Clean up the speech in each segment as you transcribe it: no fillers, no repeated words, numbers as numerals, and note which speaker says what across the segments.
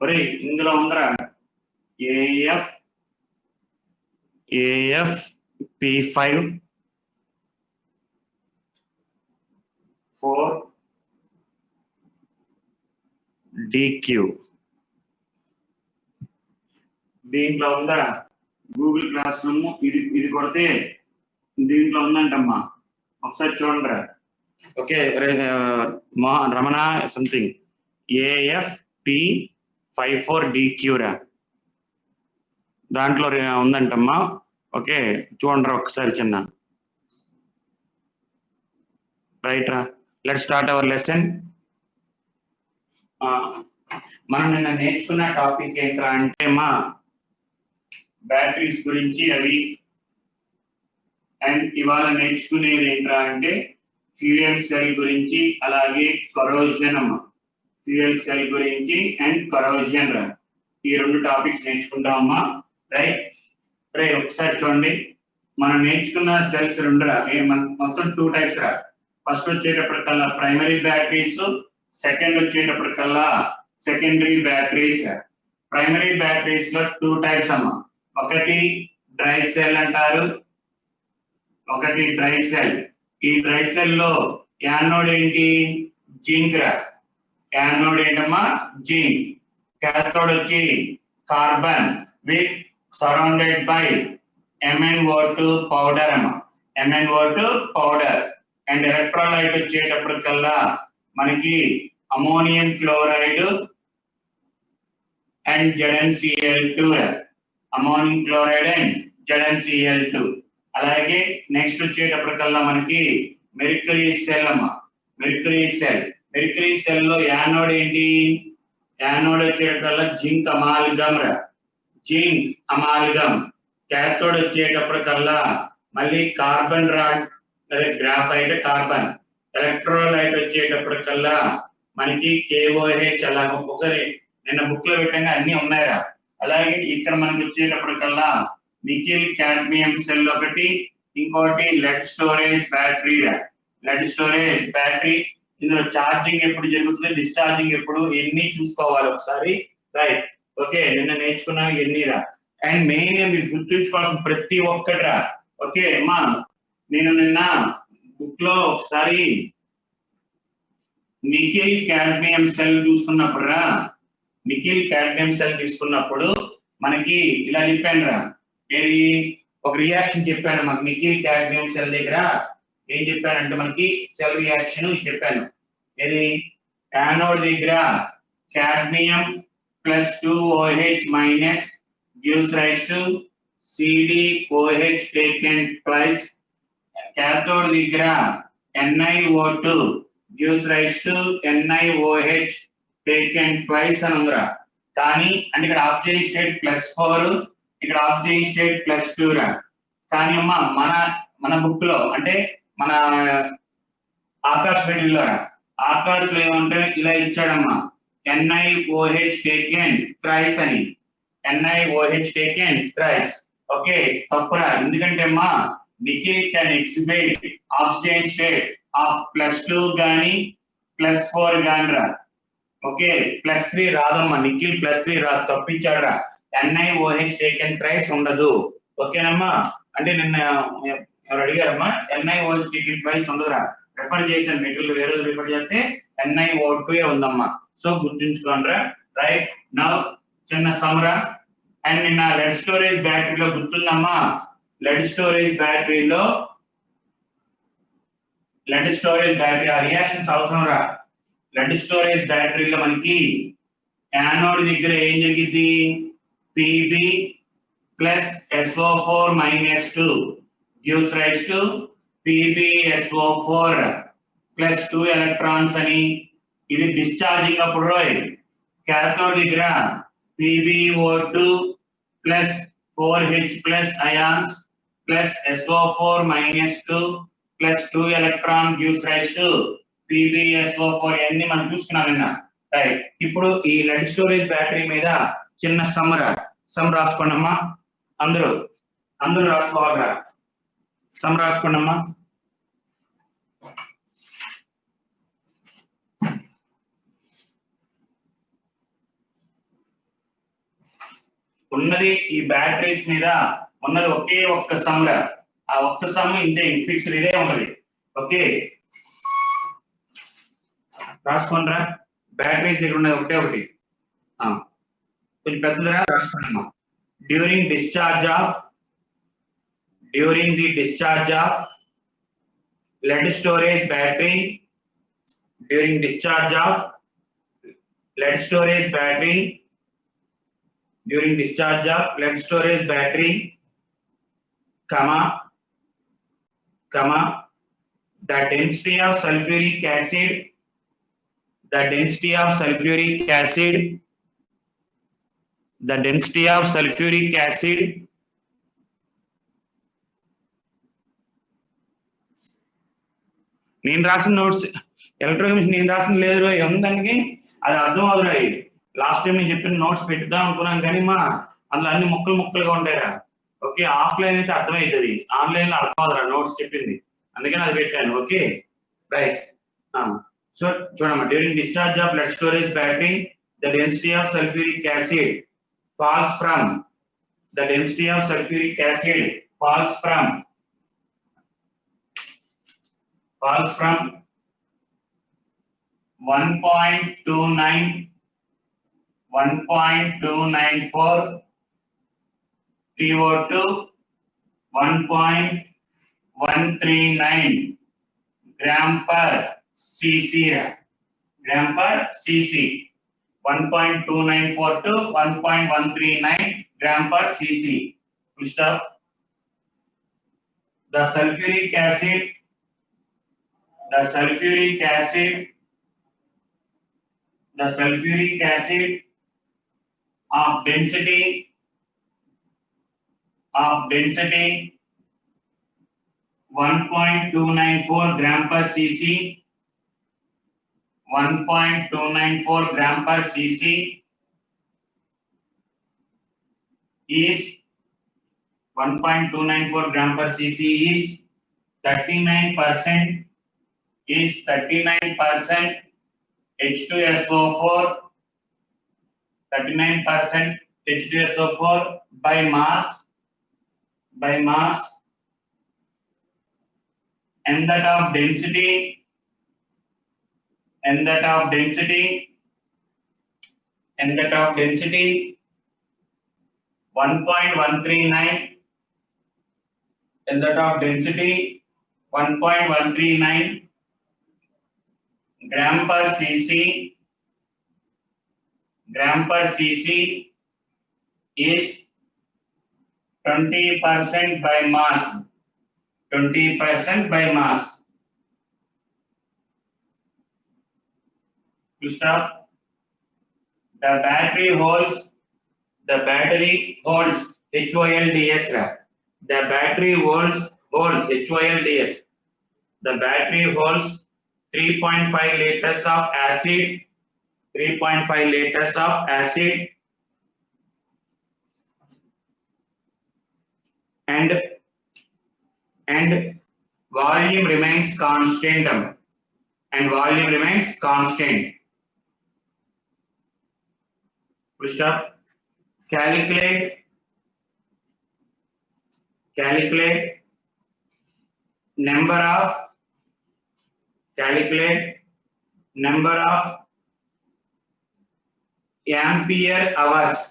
Speaker 1: ఒరే ఇందులో ఉందరా AF P5 4 DQ దీంట్లో ఉందా గూగుల్ క్లాస్ రూమ్ ఇది కొడితే దీంట్లో ఉందంటమ్మా ఒకసారి చూడండి. Okay Ramana something AF P54 DQ రా దాంట్లో ఉందంటమ్మా. ఓకే చూడండి ఒకసారి చిన్న రైట్ రా. Let start our lesson. మనం నిన్న నేర్చుకున్న టాపిక్ ఏంట్రా అంటే మా బ్యాటరీస్ గురించి అవి. అండ్ ఇవాళ నేర్చుకునేది ఏంట్రా అంటే ఫ్యూయల్ సెల్ గురించి అలాగే కరోజన్ అమ్మ. ఫ్యూయల్ సెల్ గురించి అండ్ కరోజన్ రా ఈ రెండు టాపిక్స్ నేర్చుకుంటామమ్మా. రైట్ ఒకసారి చూడండి మనం నేర్చుకున్న సెల్స్ రెండు రా మొత్తం 2 టైప్స్ రా. ఫస్ట్ వచ్చేటప్పటికల్లా ప్రైమరీ బ్యాటరీస్, సెకండ్ వచ్చేటప్పటికల్లా సెకండరీ బ్యాటరీస్. ప్రైమరీ బ్యాటరీస్ లో 2 టైప్స్ అమ్మా. ఒకటి డ్రై సెల్ అంటారు, ఒకటి డ్రై సెల్. ఈ డ్రై సెల్ లో యానోడ్ ఏంటి జింక్ రా. యానోడ్ ఏంటమ్మా జింక్. క్యాథోడ్ వచ్చి carbon with surrounded by MnO2 powder అమ్మా. MnO2 powder. అండ్ ఎలక్ట్రోలైట్ వచ్చేటప్పటికల్లా మనకి ammonium chloride and ZnCl2. Ammonium chloride and ZnCl2. అలాగే నెక్స్ట్ వచ్చేటప్పటికల్లా మనకి మెర్క్యూరీ సెల్ అమ్మా. Mercury cell. మెర్క్యూరీ సెల్ లో యానోడ్ ఏంటి యానోడ్ వచ్చేటప్పటికల్లా జింక్ అమాల్గమ్ రా. Zinc amalgam. క్యాథోడ్ వచ్చేటప్పటికల్లా మళ్ళీ కార్బన్ రాడ్ అదే గ్రాఫైట్ కార్బన్. ఎలక్ట్రోలైట్ వచ్చేటప్పటికల్లా మనకి KOH. అలాగే ఒకసారి నిన్న బుక్ లో పెట్టంగా అన్ని ఉన్నాయిరా. అలాగే ఇక్కడ మనకి వచ్చేటప్పటికల్లా నికెల్ కాడ్మియం సెల్ ఒకటి, ఇంకోటి లెడ్ స్టోరేజ్ బ్యాటరీ రా. Lead storage battery. ఇందులో ఛార్జింగ్ ఎప్పుడు జరుగుతుంది, డిశ్చార్జింగ్ ఎప్పుడు, ఎన్ని చూసుకోవాలి ఒకసారి. రైట్ ఓకే నిన్న నేర్చుకున్నా ఎన్ని రా. అండ్ మెయిన్ మీరు గుర్తుంచుకోవాల్సిన ప్రతి ఒక్కటి రా. ఓకే అమ్మా నేను నిన్న బుక్ లో ఒకసారి నికెల్ కాడ్మియం సెల్ చూసుకున్నప్పుడు రా, నికెల్ కాడ్మియం సెల్ తీసుకున్నప్పుడు మనకి ఇలా చెప్పాను రా. ఏది ఒక రియాక్షన్ చెప్పాను మాకు నికెల్ కాడ్మియం సెల్ దగ్గర. ఏం చెప్పానంటే మనకి సెల్ రియాక్షన్ చెప్పాను. ఏది యానోడ్ దగ్గర cadmium +2OH minus gives rise to CdOH taken twice. Cathode దగ్గర NiO2 gives rise to NiOH taken twice అని ఉందిరా. కానీ అంటే ఇక్కడ ఆక్సిజన్ స్టేట్ +4, ఇక్కడ ఆక్సిజన్ స్టేట్ +2 రా. కానీ అమ్మా మన బుక్ లో అంటే మన ఆకాశ్ వీడియోలో రా. ఆకాశ్ లో ఏమంటే ఇలా ఇచ్చాడమ్మా NiOH taken twice అని. NiOH taken thrice. ఓకే తప్పురా. ఎందుకంటే అమ్మా nickel can exhibit oxygen state of +2 గాని +4 గాని రా. ఓకే +3 రాదమ్మా. నికెల్ +3 రాదు, తప్పించాడురా. NiOH taken thrice ఉండదు. ఓకేనమ్మా. అంటే నిన్న ఎవరు అడిగారమ్మా NiOH taken twice ఉండదురా. రిఫర్ చేసిన మెటీరియల్ వేరే రిఫర్ చేస్తే NiO2 ఉందమ్మా. సో గుర్తుంచుకోండి రా. రైట్ నౌ చిన్న సమరా. అండ్ నిన్న లెడ్ స్టోరేజ్ బ్యాటరీలో గుర్తుందమ్మా. లెడ్ స్టోరేజ్ బ్యాటరీలో ఆ రియాక్షన్స్ అవసరం రా. లెడ్ స్టోరేజ్ బ్యాటరీలో మనకి యానోడ్ దగ్గర ఏం జరిగింది Pb + SO4 - 2 gives rise to PbSO4 +2 electrons అని. ఇది డిశ్చార్జింగ్ అప్పుడు క్యాథోడ్ దగ్గర PbO2 + 4H+ ions +SO4 - 2 +2 electron gives rise to PbSO4 అన్ని మనం చూసుకున్నాం నిన్న. రైట్ ఇప్పుడు ఈ లెడ్ స్టోరేజ్ బ్యాటరీ మీద చిన్న సమ్ రాసుకోండమ్మా. అందరూ రాసుకోవాలరా. సమ్ రాసుకోండమ్మా. ఉన్నది ఈ బ్యాటరీస్ మీద ఉన్నది ఒకే ఒక్క సమ్ రా. ఆ ఒక్క సమ్ ఇంతే, ఫిక్స్డ్ ఇదే ఉంటది. ఓకే, రాసుకోండిరా. బ్యాటరీస్ దగ్గర ఉన్నది ఒకటే ఒకటి, కొంచెం పెద్దదిరా, రాసుకోండి. During the discharge of lead storage battery, during discharge of lead storage battery, during discharge of lead storage battery, comma, the density of sulfuric acid, the density of sulfuric acid, the density of sulfuric acid నేను రాసిన notes electrochemistry నేను రాసిన లేదు ఉందానికి, అది అర్థం అవుతురా. Last time నేను చెప్పిన notes పెట్టుదాం అనుకున్నాను కానీ మా అందులో అన్ని ముక్కలుగా ఉంటాయిరా. ఓకే, ఆఫ్లైన్ అయితే అర్థమవుతుంది, ఆన్లైన్ లో అర్థం అవుతురా నోట్స్ చెప్పింది, అందుకని అది పెట్టాను. Okay right. సో చూడమ్మా, during discharge of lead storage battery, the density of sulfuric acid falls from 1.294 PO to 1.139 gram per cc. 1.294 to 1.139 gram per cc. Full stop. The sulfuric acid of density 1.294 gram per cc, 1.294 gram per cc is 1.294 gram per cc is 39% H2SO4, 39% H2SO4 by mass, and that of density 1.139, and that of density 1.139 gram per cc is 20% by mass. To stop, the battery holds HOLDs. The battery holds HOLDs. The battery holds 3.5 liters of acid, and volume remains constant. Full stop. Calculate number of ampere hours.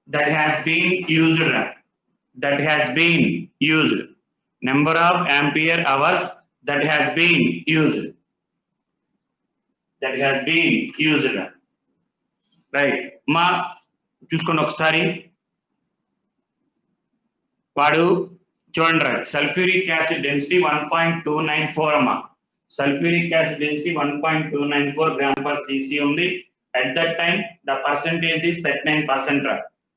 Speaker 1: That has been used. Number of ampere hours that has been used. Right. మా చూసుకోండి ఒకసారి. వాడు చూడండి, sulphuric acid density 1.294 అమ్మా. Sulphuric acid density 1.294 gram per cc ఉంది. At that time the percentage is 39%.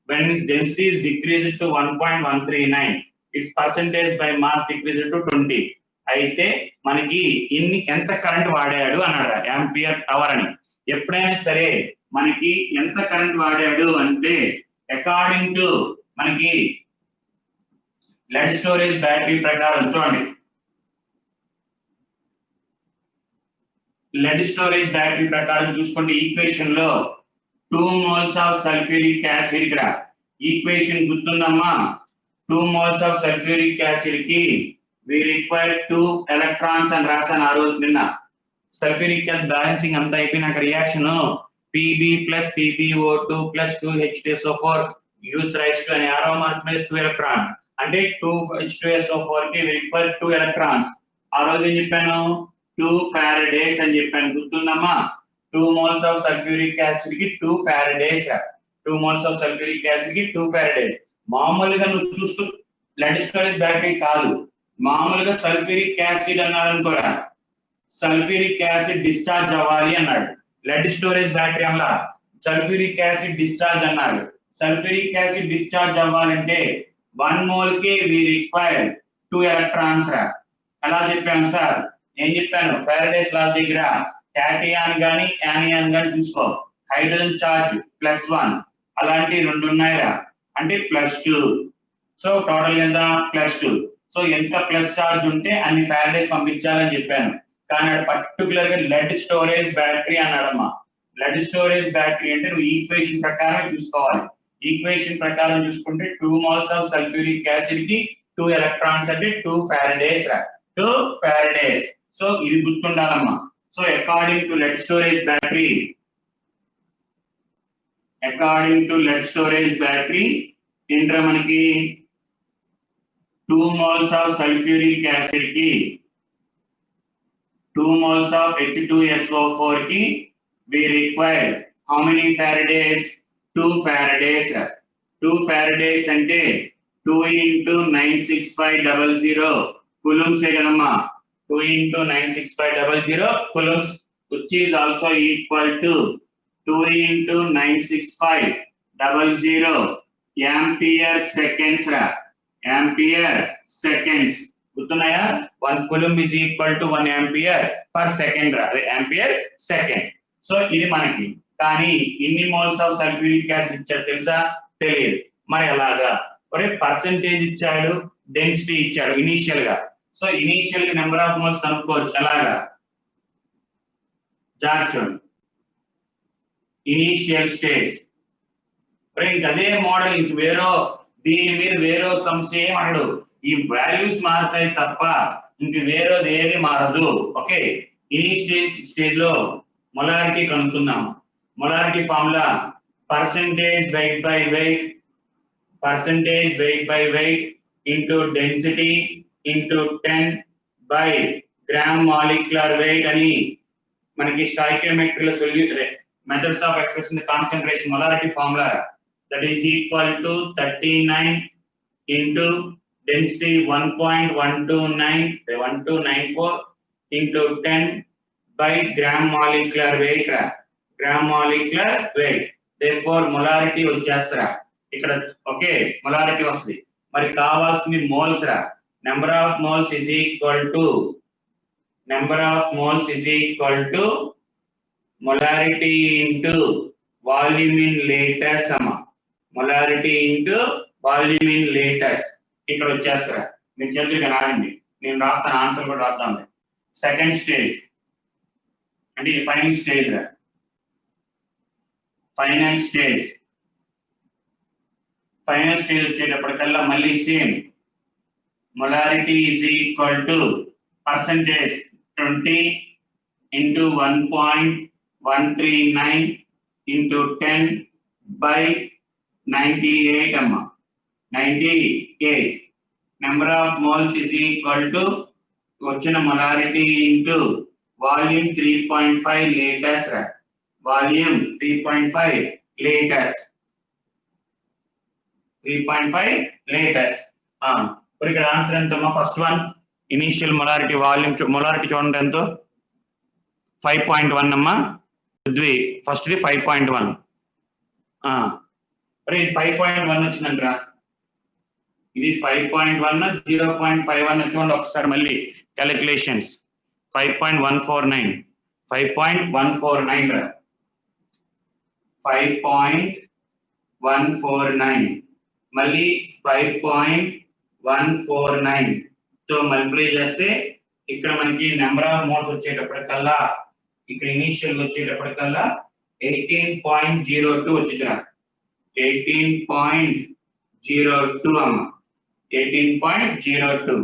Speaker 1: When its density is decreased to 1.139, its percentage by mass decreased to 20. అయితే మనకి ఎంత కరెంట్ వాడాడు అన్నాడు, యాంపియర్ అవర్ అని. ఎప్పుడైనా సరే మనకి ఎంత కరెంట్ వాడాడు అంటే అకార్డింగ్ టు మనకి lead storage battery ప్రకారం చూడండి, lead storage battery ప్రకారం చూసుకుంటే ఈక్వేషన్ లో 2 moles of sulfuric acid ఇక్కడ equation గుర్తుందమ్మా 2 moles of sulfuric acid కి we require 2 electrons అని రాసాను ఆ రోజు నిన్న సల్ఫ్యూరిక్ యాసిడ్ బ్యాలెన్సింగ్ అంతా అయిపోయినాక reaction Pb plus PbO2 plus 2H2SO4 gives rise to an arrow mark with 2 electron అంటే 2H2SO4 కి we require 2 electrons ఆ రోజు ఏం చెప్పాను 2 Faradays అని చెప్పాను గుర్తుందమ్మా 2 moles of sulfuric acid కి 2 Faradays 2 moles of sulfuric acid కి 2 Faradays మామూలుగా నువ్వు చూస్తూ lead storage battery కాదు మామూలుగా సల్ఫ్యూరిక్ యాసిడ్ అన్నాడు అనుకోరా సల్ఫ్యూరిక్ యాసిడ్ డిశ్చార్జ్ అవ్వాలి అన్నాడు lead storage battery అలా సల్ఫ్యూరిక్ యాసిడ్ డిశ్చార్జ్ అన్నాడు సల్ఫ్యూరిక్ యాసిడ్ డిశ్చార్జ్ అవ్వాలంటే 1 mole కి we require 2 electrons రా ఎలా చెప్పాను సార్ ఏం చెప్పాను ఫారడేస్ లా దగ్గర క్యాటయాన్ గాని యానియాన్ గాని చూసుకో హైడ్రోజన్ చార్జ్ +1 అలాంటి రెండు ఉన్నాయిరా అంటే +2 సో టోటల్ ఎంత +2 సో ఎంత ప్లస్ చార్జ్ ఉంటే అన్ని ఫారడేస్ పంపించాలని చెప్పాను కానీ పర్టికులర్ గా lead storage battery అన్నాడమ్మా lead storage battery అంటే నువ్వు ఈక్వేషన్ ప్రకారం చూసుకోవాలి ఈక్వేషన్ ప్రకారం చూసుకుంటే 2 moles of sulfuric acid కి 2 electrons అంటే 2 Faradays రా 2 Faradays సో ఇది గుర్తుండాలమ్మా so according to lead storage battery ఏంట్రా మనకి 2 moles of sulfuric acid ki 2 moles of H2SO4 ki we require how many Faradays 2 Faradays 2 Faradays ante 2 into 96500 coulombs e kadamma 2 into 96500 coulombs which is also equal to 2 into 96500 ampere seconds ra ampere seconds గుర్తున్నాయా 1 coulomb is equal to 1 ampere per second అదే ampere second so ఇది మనకి కానీ ఎన్ని moles of sulphuric acid ఇచ్చాడు తెలుసా తెలియదు మరి ఎలాగా ఒరే పర్సెంటేజ్ ఇచ్చాడు డెన్సిటీ ఇచ్చాడు ఇనిషియల్ గా సో ఇనిషియల్ గా నెంబర్ ఆఫ్ మోల్స్ కనుక్కోవచ్చు ఎలాగా జాగ్రత్త చూడండి ఇనిషియల్ స్టేజ్ ఒరే ఇంక అదే మోడల్ ఇంక దీని మీద వేరే సమస్య ఏం అనడు ఈ వాల్యూస్ మారుతాయి తప్ప ఇంక వేరేది ఏది మారదు ఓకే ఇనిషియల్ స్టేజ్ లో మొలారిటీ కనుక్కుందాం molarity formula percentage weight by weight into density into 10 by gram molecular weight అని మనకి స్టాయికియోమెట్రీ లో methods of expressing the concentration molarity formula that is equal to 39 into density 1.1294 into 10 by gram molecular weight therefore molarity వచ్చేస్తరా ఇక్కడ okay molarity వస్తుంది మరి కావాల్సింది moles రా number of moles is equal to molarity into volume in liters అమ్మ molarity into volume in liters ఇక్కడ వచ్చేస్తరా మీరు చేతులుగా రాయండి నేను రాస్తాను ఆన్సర్ కూడా రాద్దాం సెకండ్ స్టేజ్ అంటే ఫైనల్ స్టేజ్ రా ఫైనల్ స్టేజ్ వచ్చేటప్పటికల్లా మళ్ళీ same molarity is equal to percentage 20 into 1.139 into 10 by 98 amma 98 number of moles is equal to వచ్చిన molarity into volume 3.5 liters volume 3.5 liters ఇప్పుడు ఇక్కడ ఆన్సర్ ఎంతమ్మా first one initial molarity volume molarity చూడండి ఎంతో 5.1 అమ్మా first the 5.1 మరి ఇది 5.1 వచ్చిందంటరా ఇది 5.1 0.51 చూడండి ఒకసారి మళ్ళీ క్యాలిక్యులేషన్స్ 5.149 రా 5.149 మళ్ళీ 5.149 తో మల్టిప్లై చేస్తే ఇక్కడ మనకి నెంబర్ ఆఫ్ మోల్స్ వచ్చేటప్పటికల్లా ఇక్కడ ఇనీషియల్ వచ్చేటప్పటికల్లా 18.02 వచ్చిందిరా. 18.02 అమ్మ, 18.02.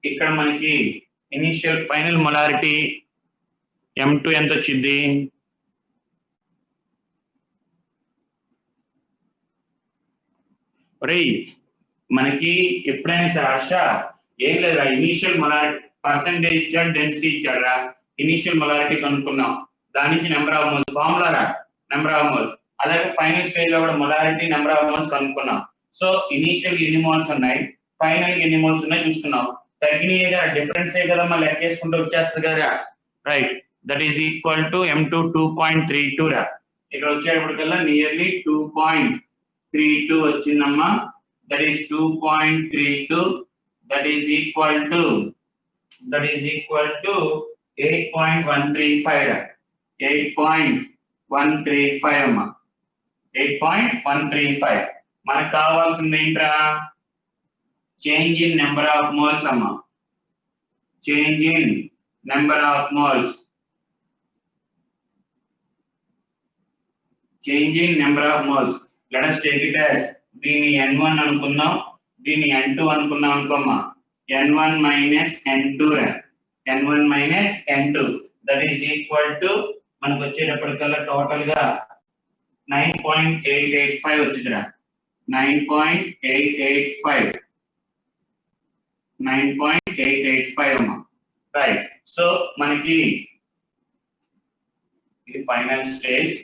Speaker 1: ఇక్కడ మనకి ఇనీషియల్ ఫైనల్ మొలారిటీ M2 ఎంత వచ్చింది? మనకి ఎప్పుడైనా సరే హర్ష ఏం లేదా, ఇనీషియల్ మొలారిటీ పర్సెంటేజ్ ఇచ్చాడు, డెన్సిటీ ఇచ్చాడురా. ఇనీషియల్ మొలారిటీ కనుక్కున్నాం, దాని నుంచి number of moles formula number of moles. అలాగే ఫైనల్ స్టేజ్ లో కూడా మొలారిటీ నెంబర్ ఆఫ్ మోల్స్ కనుక్కున్నాం. సో ఇనీషియల్ ఎన్ని మోల్స్ ఉన్నాయి, ఫైనల్ ఎన్ని మోల్స్ ఉన్నాయి చూసుకున్నాం. తగ్గినాయిగా, డిఫరెన్స్ కదమ్మా, లెక్కేసుకుంటూ వచ్చేస్తుంది కదా. Right, that is equal to M2 2.32 రా. ఇక్కడ వచ్చేటప్పటికల్లా నియర్లీ 2.32 వచ్చిందమ్మా. That is 2.32. that is equal to 8.135. 8.135 అమ్మా, 8.135. మనకు కావాల్సింది ఏంట్రా? Change in number of moles అమ్మా, change in number of moles, change in number of moles. Let us take it as దీన్ని N1 అనుకుందాం, దీన్ని N2 అనుకున్నాం అనుకోమ్మా. N1 minus N2 రా, N1 minus N2 that is equal to మనకు వచ్చేటప్పటికల్లా total గా 9.885 వచ్చిందిరా. 9.885 అమ్మా. రైట్, సో మనకి ఇది ఫైనల్ స్టేజ్.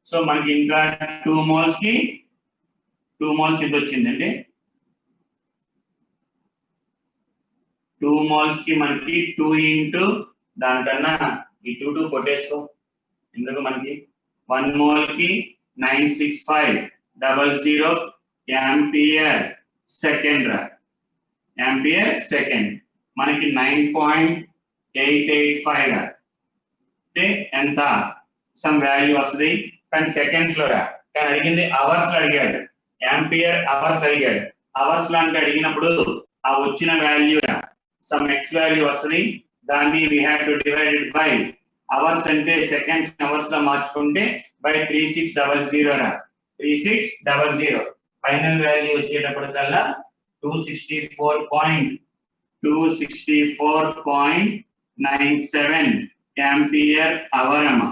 Speaker 1: సో మనకి ఇంకా 2 మోల్స్ కి ఇది వచ్చిందండి. 2 మోల్స్ కి మనకి 2 ఇంటూ దానికన్నా ఈ 2 కొట్టేసుకో, ఎందుకు మనకి 1 మోల్ కి 96500 యాంపియర్ సెకండ్ రా, యాంపియర్ సెకండ్. మనకి 9.885 రా. అంటే ఎంత సమ్ వాల్యూ వస్తుంది, కానీ సెకండ్స్ లో రా. కానీ అడిగింది అవర్స్ లో అడిగాడు, యాంపియర్ అవర్స్ అడిగాడు. అవర్స్ లో అంటే అడిగినప్పుడు ఆ వచ్చిన వాల్యూ సమ్ ఎక్స్ వాల్యూ వస్తుంది, దాన్ని we have to divide it by hours అంటే సెకండ్స్ అవర్స్ లో మార్చుకుంటే by 3600 రా. 3600 ఫైనల్ వాల్యూ వచ్చేటప్పటికల్లా 264.97 యాంపియర్ అవర్ అమ్మా,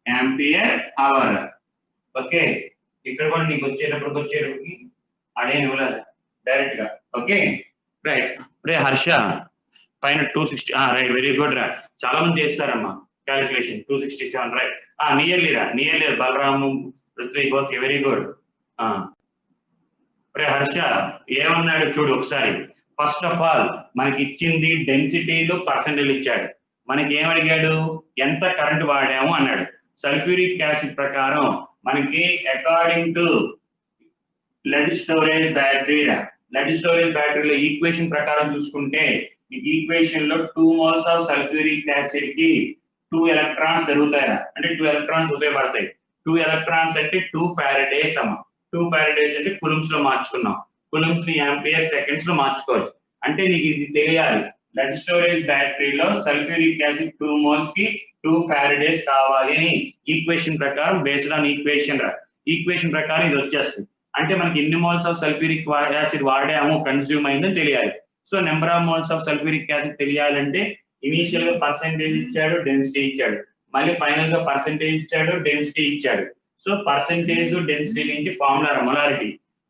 Speaker 1: యాంపియర్ అవర్. ఓకే, ఇక్కడ కూడా నీకు వచ్చేటప్పటికి అడే ఇవ్వలేదు డైరెక్ట్ గా. Okay right. రే హర్ష పైన 260, రైట్, వెరీ గుడ్ రా. చాలా మంది చేస్తారమ్మా క్యాలిక్యులేషన్. 267 రైట్. నియర్లీ రా, nearly. Balaramu, Ritvik, okay, very good. రే హర్ష ఏమన్నాడు చూడు ఒకసారి. ఫస్ట్ ఆఫ్ ఆల్ మనకి ఇచ్చింది డెన్సిటీలు పర్సెంటేజ్ ఇచ్చాడు. మనకి ఏమడిగాడు, ఎంత కరెంట్ వాడాము అన్నాడు. సల్ఫ్యూరిక్ యాసిడ్ ప్రకారం మనకి according to lead storage battery, lead storage బ్యాటరీలో ఈక్వేషన్ ప్రకారం చూసుకుంటే మీకు ఈక్వేషన్ లో 2 మోల్స్ ఆఫ్ సల్ఫ్యూరిక్ యాసిడ్ కి 2 ఎలక్ట్రాన్స్ జరుగుతాయా, అంటే 2 ఎలక్ట్రాన్స్ ఉపయోగపడతాయి. 2 ఎలక్ట్రాన్స్ అంటే 2 ఫారడేస్ అమ్మ. 2 ఫారడేస్ అంటే కులుమ్స్ లో మార్చుకున్నాం, కులుమ్స్ ని యాంపియర్ సెకండ్స్ లో మార్చుకోవచ్చు. అంటే నీకు ఇది తెలియాలి, లెడ్ స్టోరేజ్ బ్యాటరీలో సల్ఫ్యూరిక్ యాసిడ్ 2 మోల్స్ కి 2 ఫారడేస్ కావాలి అని ఈక్వేషన్ ప్రకారం, బేస్డ్ ఆన్ ఈక్వేషన్ ప్రకారం ఇది వచ్చేస్తుంది. అంటే మనకి ఎన్ని మోల్స్ ఆఫ్ సల్ఫ్యూరిక్ యాసిడ్ వాడాము, కన్స్యూమ్ అయిందని తెలియాలి. So number of moles of sulphuric acid తెలియాలంటే ఇనీషియల్ గా పర్సెంటేజ్ ఇచ్చాడు, డెన్సిటీ ఇచ్చాడు, మళ్ళీ ఫైనల్ గా పర్సెంటేజ్ ఇచ్చాడు, డెన్సిటీ ఇచ్చాడు. సో పర్సెంటేజ్ డెన్సిటీ నుంచి ఫార్ములా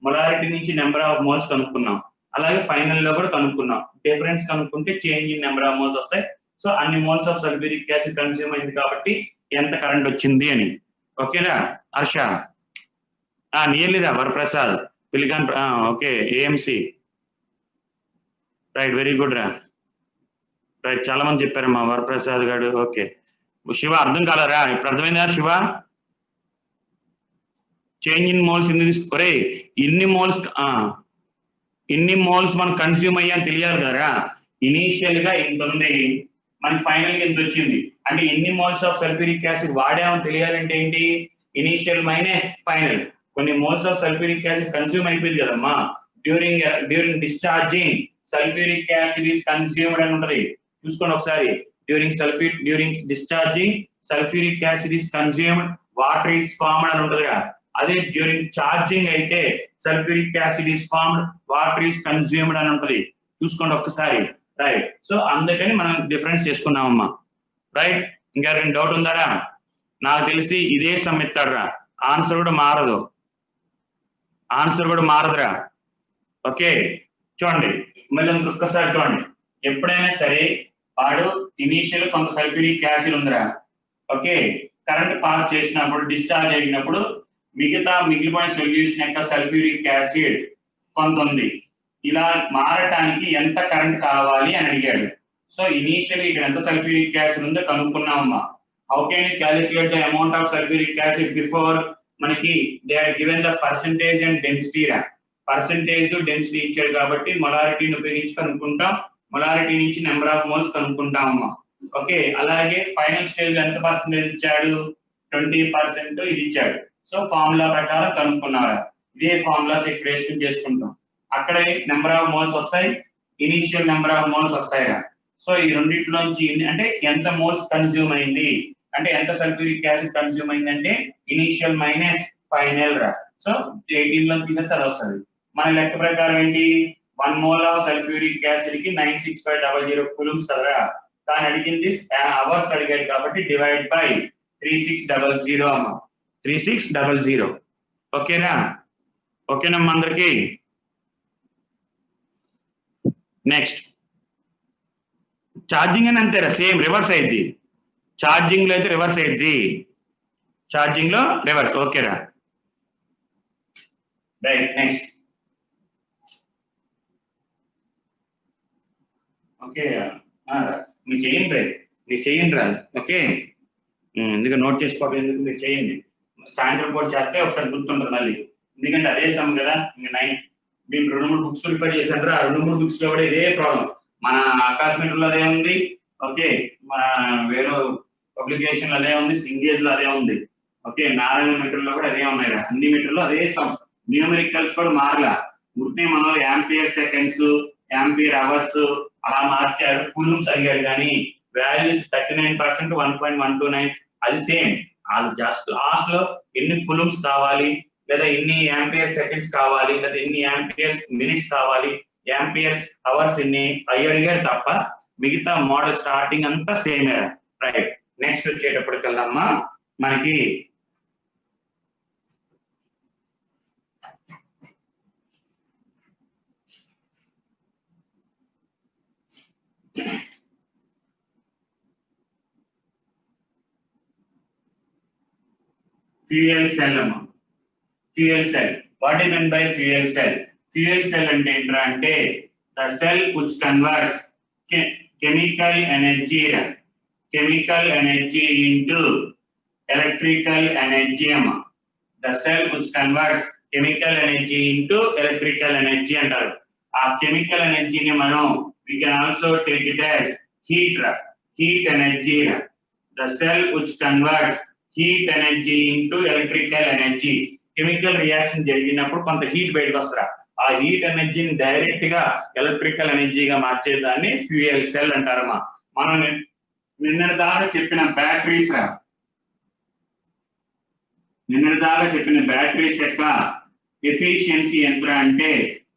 Speaker 1: మొలారిటీ నుంచి నెంబర్ ఆఫ్ మోల్స్ కనుక్కున్నాం. అలాగే ఫైనల్ లో కూడా కనుక్కున్నాం. డిఫరెన్స్ కనుక్కుంటే change in number of moles వస్తాయి. సో అన్ని moles of sulphuric acid consume అయింది కాబట్టి ఎంత కరెంట్ వచ్చింది అని. ఓకేనా హర్ష? నియర్లీ రా వరప్రసాద్, పిలికాన్, okay, AMC, right, very good రా. రైట్, చాలా మంది చెప్పారమ్మా వరప్రసాద్ గారు. ఓకే, శివ అర్థం కాలరా? ఇప్పుడు అర్థమైందా శివ? చేంజ్ ఇన్ మోల్స్ ఒరే ఇన్ని మోల్స్ మనం కన్స్యూమ్ అయ్యాని తెలియాలి కదా. ఇనీషియల్ గా ఇంత ఉంది, మనకి ఫైనల్ గా ఇంత వచ్చింది. అంటే ఎన్ని మోల్స్ ఆఫ్ సల్ఫ్యూరిక్ యాసిడ్ వాడామని తెలియాలంటే ఏంటి, ఇనీషియల్ మైనస్ ఫైనల్. కొన్ని moles of sulphuric acid consume అయిపోయింది కదమ్మా. During discharging sulphuric acid is consumed అని ఉంటది, చూసుకోండి ఒకసారి. during discharging sulfuric acid is consumed, water is formed అని ఉంటుంది కదా. అదే డ్యూరింగ్ చార్జింగ్ అయితే sulphuric acid is formed, water is consumed అని ఉంటుంది. చూసుకోండి ఒక్కసారి, రైట్. సో అందుకని మనం డిఫరెన్స్ చేసుకున్నామమ్మా, రైట్. ఇంకా డౌట్ ఉందారా? నాకు తెలిసి ఇదే సమ్ ఇస్తాడురా, ఆన్సర్ కూడా మారదు, ఆన్సర్ కూడా మారదురా. ఓకే చూడండి, మళ్ళీ ఇంకొకసారి చూడండి. ఎప్పుడైనా సరే వాడు ఇనీషియల్ కొంత సల్ఫ్యూరిక్ యాసిడ్ ఉందిరా, ఓకే, కరెంట్ పాస్ చేసినప్పుడు డిశ్చార్జ్ అయినప్పుడు మిగిలిపోయిన సొల్యూషన్ యొక్క సల్ఫ్యూరిక్ యాసిడ్ కొంత ఉంది. ఇలా మారటానికి ఎంత కరెంట్ కావాలి అని అడిగాడు. సో ఇనీషియల్ ఇక్కడ ఎంత సల్ఫ్యూరిక్ యాసిడ్ ఉందో కనుక్కున్నామమ్మా. How can you calculate the amount of sulphuric acid before? మనకి they are given the percentage and density రా. పర్సెంటేజ్ డెన్సిటీ ఇచ్చాడు కాబట్టి మొలారిటీని ఉపయోగించి కనుక్కుంటాం. మొలారిటీ నుంచి నెంబర్ ఆఫ్ మోల్స్ కనుక్కుంటాం అమ్మా. ఓకే, అలాగే ఫైనల్ స్టేజ్ ఎంత పర్సెంటేజ్ ఇచ్చాడు? 20% ఇది ఇచ్చాడు. సో ఫార్ములా ప్రకారం కనుక్కున్నారా, ఇదే ఫార్ములాస్ ఎక్స్ప్రెషన్ చేసుకుంటాం. అక్కడే నెంబర్ ఆఫ్ మోల్స్ వస్తాయి, ఇనీషియల్ నెంబర్ ఆఫ్ మోల్స్ వస్తాయిరా. సో ఈ రెండింటిలోంచి అంటే ఎంత మోల్స్ కన్జ్యూమ్ అయింది అంటే ఎంత సల్ఫ్యూరిక్ యాసిడ్ కన్జ్యూమ్ అయిందంటే ఇనీషియల్ మైనస్ ఫైనల్ రా. సో 18 లో తీసేస్తే అది వస్తుంది. మన లెక్క ప్రకారం ఏంటి, 1 మోల్ ఆఫ్ సల్ఫ్యూరిక్ యాసిడ్ కి 96500 కూలుమ్స్ కదరా. దాని అడిగింది అవర్స్ అడిగాడు కాబట్టి డివైడ్ బై 3600 అమ్మా, 3600. ఓకేనా? ఓకేనమ్మా అందరికి? నెక్స్ట్ ఛార్జింగ్ అని అంతేరా, సేమ్ రివర్స్ అయింది. ఛార్జింగ్ లో అయితే రివర్స్ అయింది, ఛార్జింగ్ లో రివర్స్. ఓకేరా, రైట్. నెక్స్ట్ ఓకే, మీరు చేయండి రైట్, మీరు చేయండి రా. ఓకే, ఎందుకంటే నోట్ చేసుకోవడం ఎందుకు, మీరు చేయండి. సాయంత్రం పూట చేస్తే ఒకసారి గుర్తుంటుంది మళ్ళీ, ఎందుకంటే అదే సమ్ కదా. ఇంకా 9 మేము 2-3 బుక్స్ రిఫర్ చేశాను రా. 2-3 బుక్స్ లో కూడా ఇదే ప్రాబ్లం. మన ఆకాశ్ మీటర్లో అదే ఉంది, ఓకే, మన వేరే పబ్లికేషన్ లో అదే ఉంది, సింగేజ్ లో అదే ఉంది, ఓకే, నారాయణ మీటర్ లో కూడా అదే ఉన్నాయి రా. అన్ని మీటర్లో అదే సమ్, న్యూమరికల్స్ కూడా మారలా. ఉట్నే మన యాంపియర్ సెకండ్స్, యాంపియర్ అవర్స్ అలా మార్చారు. కూలమ్స్ అడిగారు కానీ వాల్యూస్ 39%, 1.129 అది సేమ్. వాళ్ళు జస్ట్ లాస్ట్ లో ఎన్ని కూలమ్స్ కావాలి, లేదా ఎన్ని యాంపియర్ సెకండ్స్ కావాలి, లేదా ఎన్ని యాంపియర్స్ మినిట్స్ కావాలి, యాంపియర్స్ అవర్స్ ఎన్ని అవి అడిగారు తప్ప మిగతా మోడల్ స్టార్టింగ్ అంతా సేమే, రైట్. నెక్స్ట్ వచ్చేటప్పటికల్లమ్మా మనకి ఫ్యూయల్ సెల్ అమ్మా. Fuel cell, what is mean by fuel cell? Fuel cell అంటే ఏంట్రా అంటే the cell which converts chemical energy into electrical energy అమ్మా. The cell which converts chemical energy into electrical energy అంటారు. ఆ chemical ఎనర్జీని మనం we can also take it as heat energy. The cell which converts heat energy into electrical energy. Chemical reaction జరిగినప్పుడు కొంత heat బయటకు వస్తారా, ఆ హీట్ ఎనర్జీని డైరెక్ట్ గా ఎలక్ట్రికల్ ఎనర్జీగా మార్చేదాన్ని ఫ్యూయల్ సెల్ అంటారమ్మా. మనం నిన్నటి దాకా చెప్పిన బ్యాటరీస్ యొక్క ఎఫిషియన్సీ ఎంత అంటే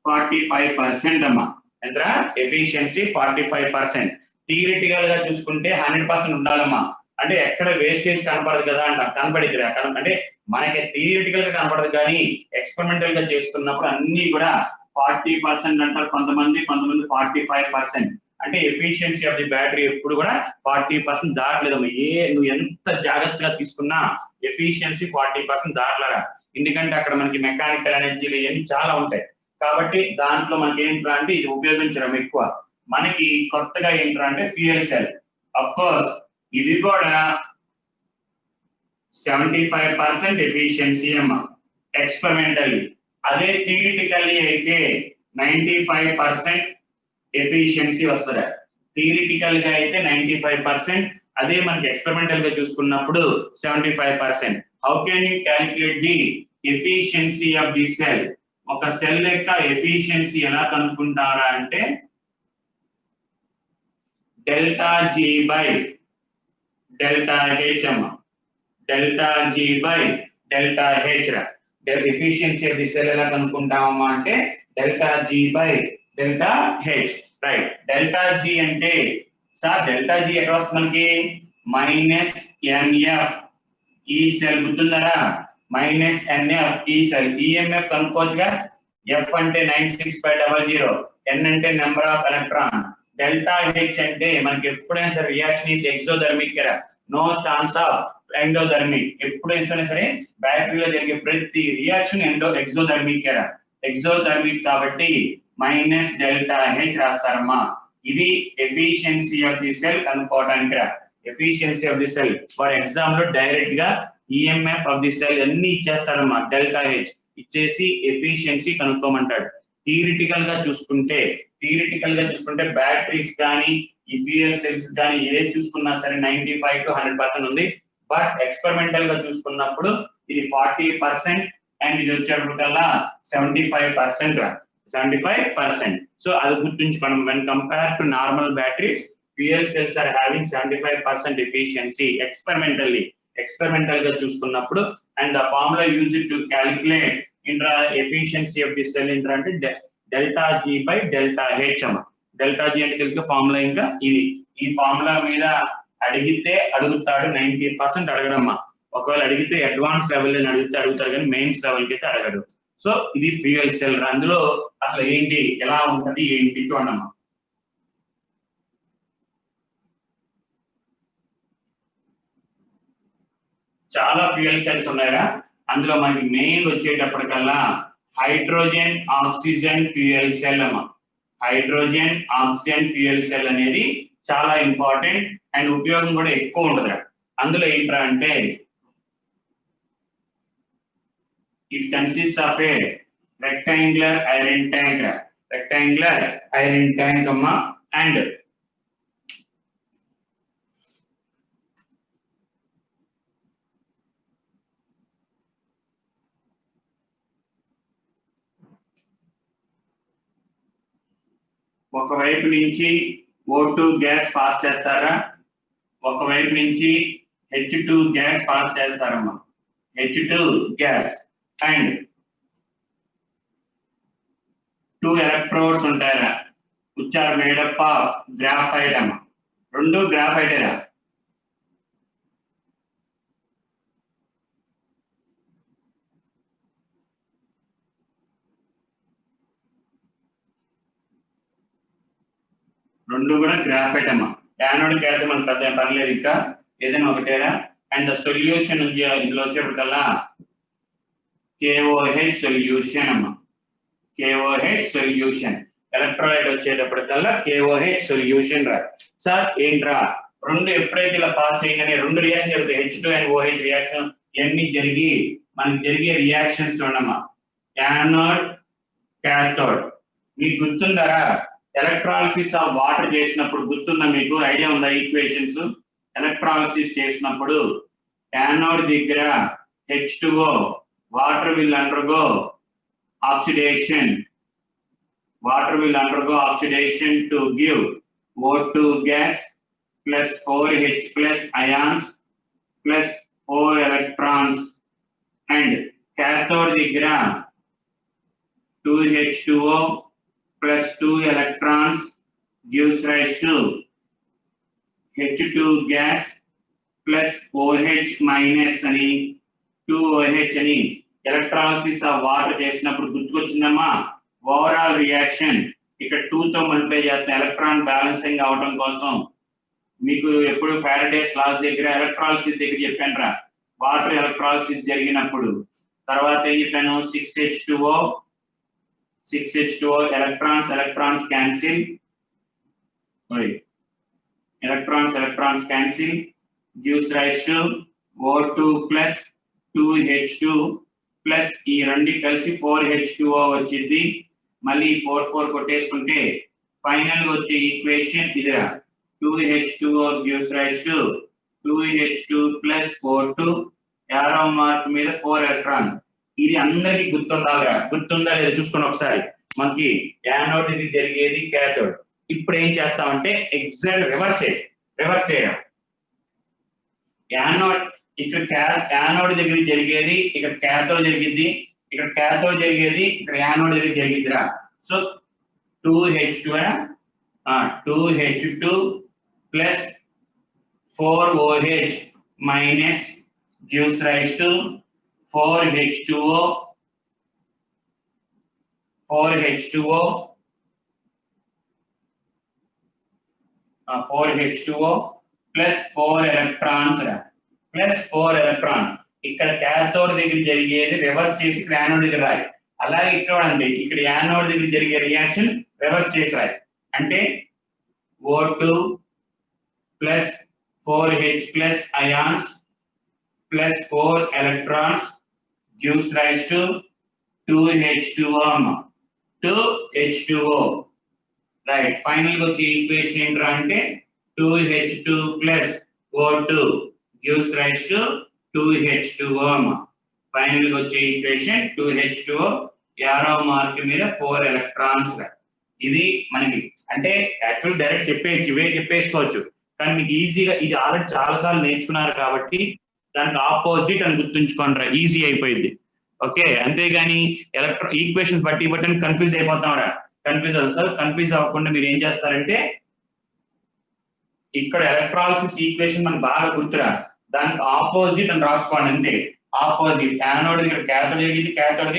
Speaker 1: 45% అమ్మా. ఎంత ఎఫిషియన్సీ? 45%. థియరిటికల్ గా చూసుకుంటే 100% ఉండాలమ్మా. అంటే ఎక్కడ వేస్టేజ్ కనపడదు కదా అంట, కనపడింది అంటే మనకి థియరిటికల్ గా కనపడదు కానీ ఎక్స్పెరిమెంటల్ గా చేస్తున్నప్పుడు అన్ని కూడా 40% అంటారు కొంతమంది 45%. అంటే ఎఫిషియన్సీ ఆఫ్ ది బ్యాటరీ ఎప్పుడు కూడా 40% దాటలేదమ్మా. నువ్వు ఎంత జాగ్రత్తగా తీసుకున్నా ఎఫిషియన్సీ 40% దాటలేరా. ఎందుకంటే అక్కడ మనకి మెకానికల్ ఎనర్జీలు ఇవన్నీ చాలా ఉంటాయి కాబట్టి దాంట్లో మనకి ఏంట్రా అంటే ఇది ఉపయోగించడం ఎక్కువ. మనకి కొత్తగా ఏంట్రా అంటే ఫ్యూయల్ సెల్. అఫ్ కోర్స్ ఇది కూడా 75% ఎఫిషియన్సీ అమ్మా ఎక్స్పెరిమెంటల్లీ. అదే థియరిటికల్లీ అయితే 95% ఎఫిషియన్సీ వస్తుంది. థియరిటికల్ గా అయితే 95%, అదే మనకి ఎక్స్పెరిమెంటల్ గా చూసుకున్నప్పుడు 75%. How can you calculate the efficiency of the cell? ఒక సెల్ యొక్క ఎఫిషియన్సీ ఎలా కనుక్కుంటారా అంటే delta G by delta H అమ్మ, delta G by delta H రా. ఎఫిషియన్సీ ఆఫ్ ది సెల్ ఎలా కనుక్కుంటామమ్మా అంటే delta G by delta H, right. Delta G అంటే సార్ డెల్టా జీ ఎక్కడ వస్తుంది మనకి మైనస్ ఎన్ఎఫ్ ఈ సెల్ గుర్తుందరా, minus nF E cell. EMF కనుక్కోవచ్చుగా, ఎఫ్ అంటే 96500, ఎన్ అంటే number of electron, delta H అంటే మనకి ఎప్పుడైనా సరే reaction is exothermic, no chance of endothermic. ఎప్పుడైనా సరే బ్యాటరీలో జరిగే ప్రతి రియాక్షన్ ఎక్సోథర్మిక్, ఎక్సోథర్మిక్ కాబట్టి మైనస్ డెల్టా హెచ్ రాస్తారమ్మా. ఇది ఎఫిషియన్సీ ఆఫ్ ది సెల్ కనుక్కోవడానికి రా. Efficiency of the cell for exam లో డైరెక్ట్ గా ఈఎంఎఫ్ ఆఫ్ ది సెల్ అన్ని ఇచ్చేస్తాడమ్మా, డెల్టా హెచ్ ఇచ్చేసి ఎఫిషియన్సీ కనుక్కోమంటాడు. థియరిటికల్ గా చూసుకుంటే బ్యాటరీస్ కానీ ఈ ఫ్యూయల్ సెల్స్ కానీ ఏది చూసుకున్నా సరే 95 to 100% ఉంది. బట్ ఎక్స్పెరిమెంటల్ గా చూసుకున్నప్పుడు ఇది 40% అండ్ ఇది వచ్చేటప్పటికల్లా 75% రా, 75%. సో అది గుర్తుంచుకోండి. when compared to normal batteries, fuel cells are having 75% efficiency experimental గా చూసుకున్నప్పుడు. And the formula used to calculate efficiency of the cell అంటే delta G by delta H అమ్మ. డెల్టా జీ అంటే తెలుసు ఫార్ములా, ఇంకా ఇది ఈ ఫార్ములా మీద అడుగుతాడు 90% అడగడమ్మా. ఒకవేళ అడిగితే అడ్వాన్స్ లెవెల్ అని అడుగుతాడు కానీ మెయిన్స్ లెవెల్ కి అయితే అడగడు. సో ఇది ఫ్యూయల్ సెల్. అందులో అసలు ఏంటి, ఎలా ఉంటది ఏంటి చూడమ్మా. చాలా ఫ్యూయల్ సెల్స్ ఉన్నాయా, అందులో మనకి మెయిన్ వచ్చేటప్పటికల్లా హైడ్రోజన్ ఆక్సిజన్ ఫ్యూయల్ సెల్ అమ్మా. హైడ్రోజన్ ఆక్సిజన్ ఫ్యూయల్ సెల్ అనేది చాలా ఇంపార్టెంట్ అండ్ ఉపయోగం కూడా ఎక్కువ ఉంటుంది. అందులో ఏంట్రా అంటే it consists of a rectangular iron tank అమ్మా. అండ్ ఒకవైపు నుంచి O2 గ్యాస్ పాస్ చేస్తారా, ఒకవైపు నుంచి H2 గ్యాస్ పాస్ చేస్తారమ్మా, H2 గ్యాస్. అండ్ 2 ఎలక్ట్రోడ్స్ ఉంటాయరా, which are made up of graphite అమ్మా. రెండు గ్రాఫైటేరా. రెండు కూడా గ్రాఫైట్ అమ్మా. యానోడ్ అయితే మనకు పెద్ద పర్లేదు, ఇంకా ఏదైనా ఒకటేరా. అండ్ ద సొల్యూషన్ ఇందులో వచ్చేప్పటికల్లా KOH సొల్యూషన్ అమ్మా, KOH సొల్యూషన్. ఎలక్ట్రోలైట్ వచ్చేటప్పటికల్లా KOH సొల్యూషన్ రా. సార్ ఏంట్రా, రెండు ఎప్పుడైతే ఇలా పాస్ చేయగానే రెండు రియాక్షన్ జరుగుతాయి, H2 అండ్ OH రియాక్షన్. ఇవన్నీ జరిగి మనకి జరిగే రియాక్షన్స్ చూడమ్మా. యానోడ్ క్యాథోడ్ మీకు గుర్తుందరా, ఎలక్ట్రాలిసిస్ ఆఫ్ వాటర్ చేసినప్పుడు గుర్తుందా మీకు, ఐడియా ఉందా ఈక్వేషన్స్? ఎలక్ట్రాలిసిస్ చేసినప్పుడు యానోడ్ దగ్గర H2O, water will undergo oxidation to give O2 gas plus 4H plus ions plus 4 electrons. And cathode దగ్గర 2H2O plus 2 electrons gives rise to H2 gas plus 4H minus అని 2OH అని. Electrolysis of water చేసినప్పుడు గుర్తుకొచ్చిందమ్మా, overall reaction ఇక్కడ 2 తో multiply చేస్తాం electron balancing అవడం కోసం. మీకు ఎప్పుడు ఫారడేస్ లాస్ దగ్గర ఎలక్ట్రాలిసిస్ దగ్గర చెప్పాను రా, వాటర్ ఎలక్ట్రాలిసిస్ జరిగినప్పుడు. తర్వాత ఏం చెప్పాను, 6H2O electrons cancel, electrons cancel gives rise to O2 plus 2H2 plus ఈ రెండు కలిసి 4H2O వచ్చింది. మళ్ళీ 4 కొట్టేసుకుంటే ఫైనల్ వచ్చే ఈక్వేషన్ ఇదిరా, 2H2O gives rise to 2H2 plus O2 arrow mark మీద 4 ఎలక్ట్రాన్. ఇది అందరికి గుర్తుండాలిరా, గుర్తుందా లేదా చూసుకోండి ఒకసారి. మనకి యానోడ్ ఇది జరిగేది క్యాథోడ్, ఇప్పుడు ఏం చేస్తామంటే ఎగ్జాక్ట్ రివర్స్ చేయడం. యానోడ్ ఇక్కడ యానోడ్ దగ్గర జరిగేది ఇక్కడ క్యాథోడ్ జరిగింది, ఇక్కడ క్యాథోడ్ జరిగేది ఇక్కడ యానోడ్ దగ్గర జరిగిద్దిరా. So 2H2 2H2 plus 4OH minus gives rise to 4H2O 4H2O plus 4 electrons plus 4 electron. ఇక్కడ క్యాథోడ్ దగ్గర జరిగేది రివర్స్ చేసి యానోడ్ దగ్గర రాయి. అలాగే ఇక్కడ అండి, ఇక్కడ యానోడ్ దగ్గర జరిగే రియాక్షన్ రివర్స్ చేసి రాయి. అంటే O2 plus 4H plus ions plus 4 electrons gives rise to 2H2O right. Final గా వచ్చే ఈక్వేషన్ ఏంట్రా అంటే 2H2 plus O2 gives rise to 2H2O. Final గా వచ్చే ఈక్వేషన్ 2H2O, యారో మార్క్ మీద 4 ఎలక్ట్రాన్స్. ఇది మనకి అంటే యాక్చువల్ డైరెక్ట్ చెప్పేసుకోవచ్చు, కానీ మీకు ఈజీగా ఇది ఆల్రెడీ చాలా సార్లు నేర్చుకున్నారు కాబట్టి దానికి ఆపోజిట్ అని గుర్తుంచుకోండి, ఈజీ అయిపోయింది. ఓకే, అంతేగాని ఈక్వేషన్ బట్టి కన్ఫ్యూజ్ అయిపోతాం కన్ఫ్యూజ్ అవ్వకుండా మీరు ఏం చేస్తారంటే ఇక్కడ ఎలక్ట్రాలిసిస్ ఈక్వేషన్ మనకు బాగా గుర్తురా, దానికి ఆపోజిట్ అని రాసుకోండి అంతే. ఆపోజిట్ యానోడ్ ఇక్కడ క్యాథోడ్ జరిగింది, క్యాథోడ్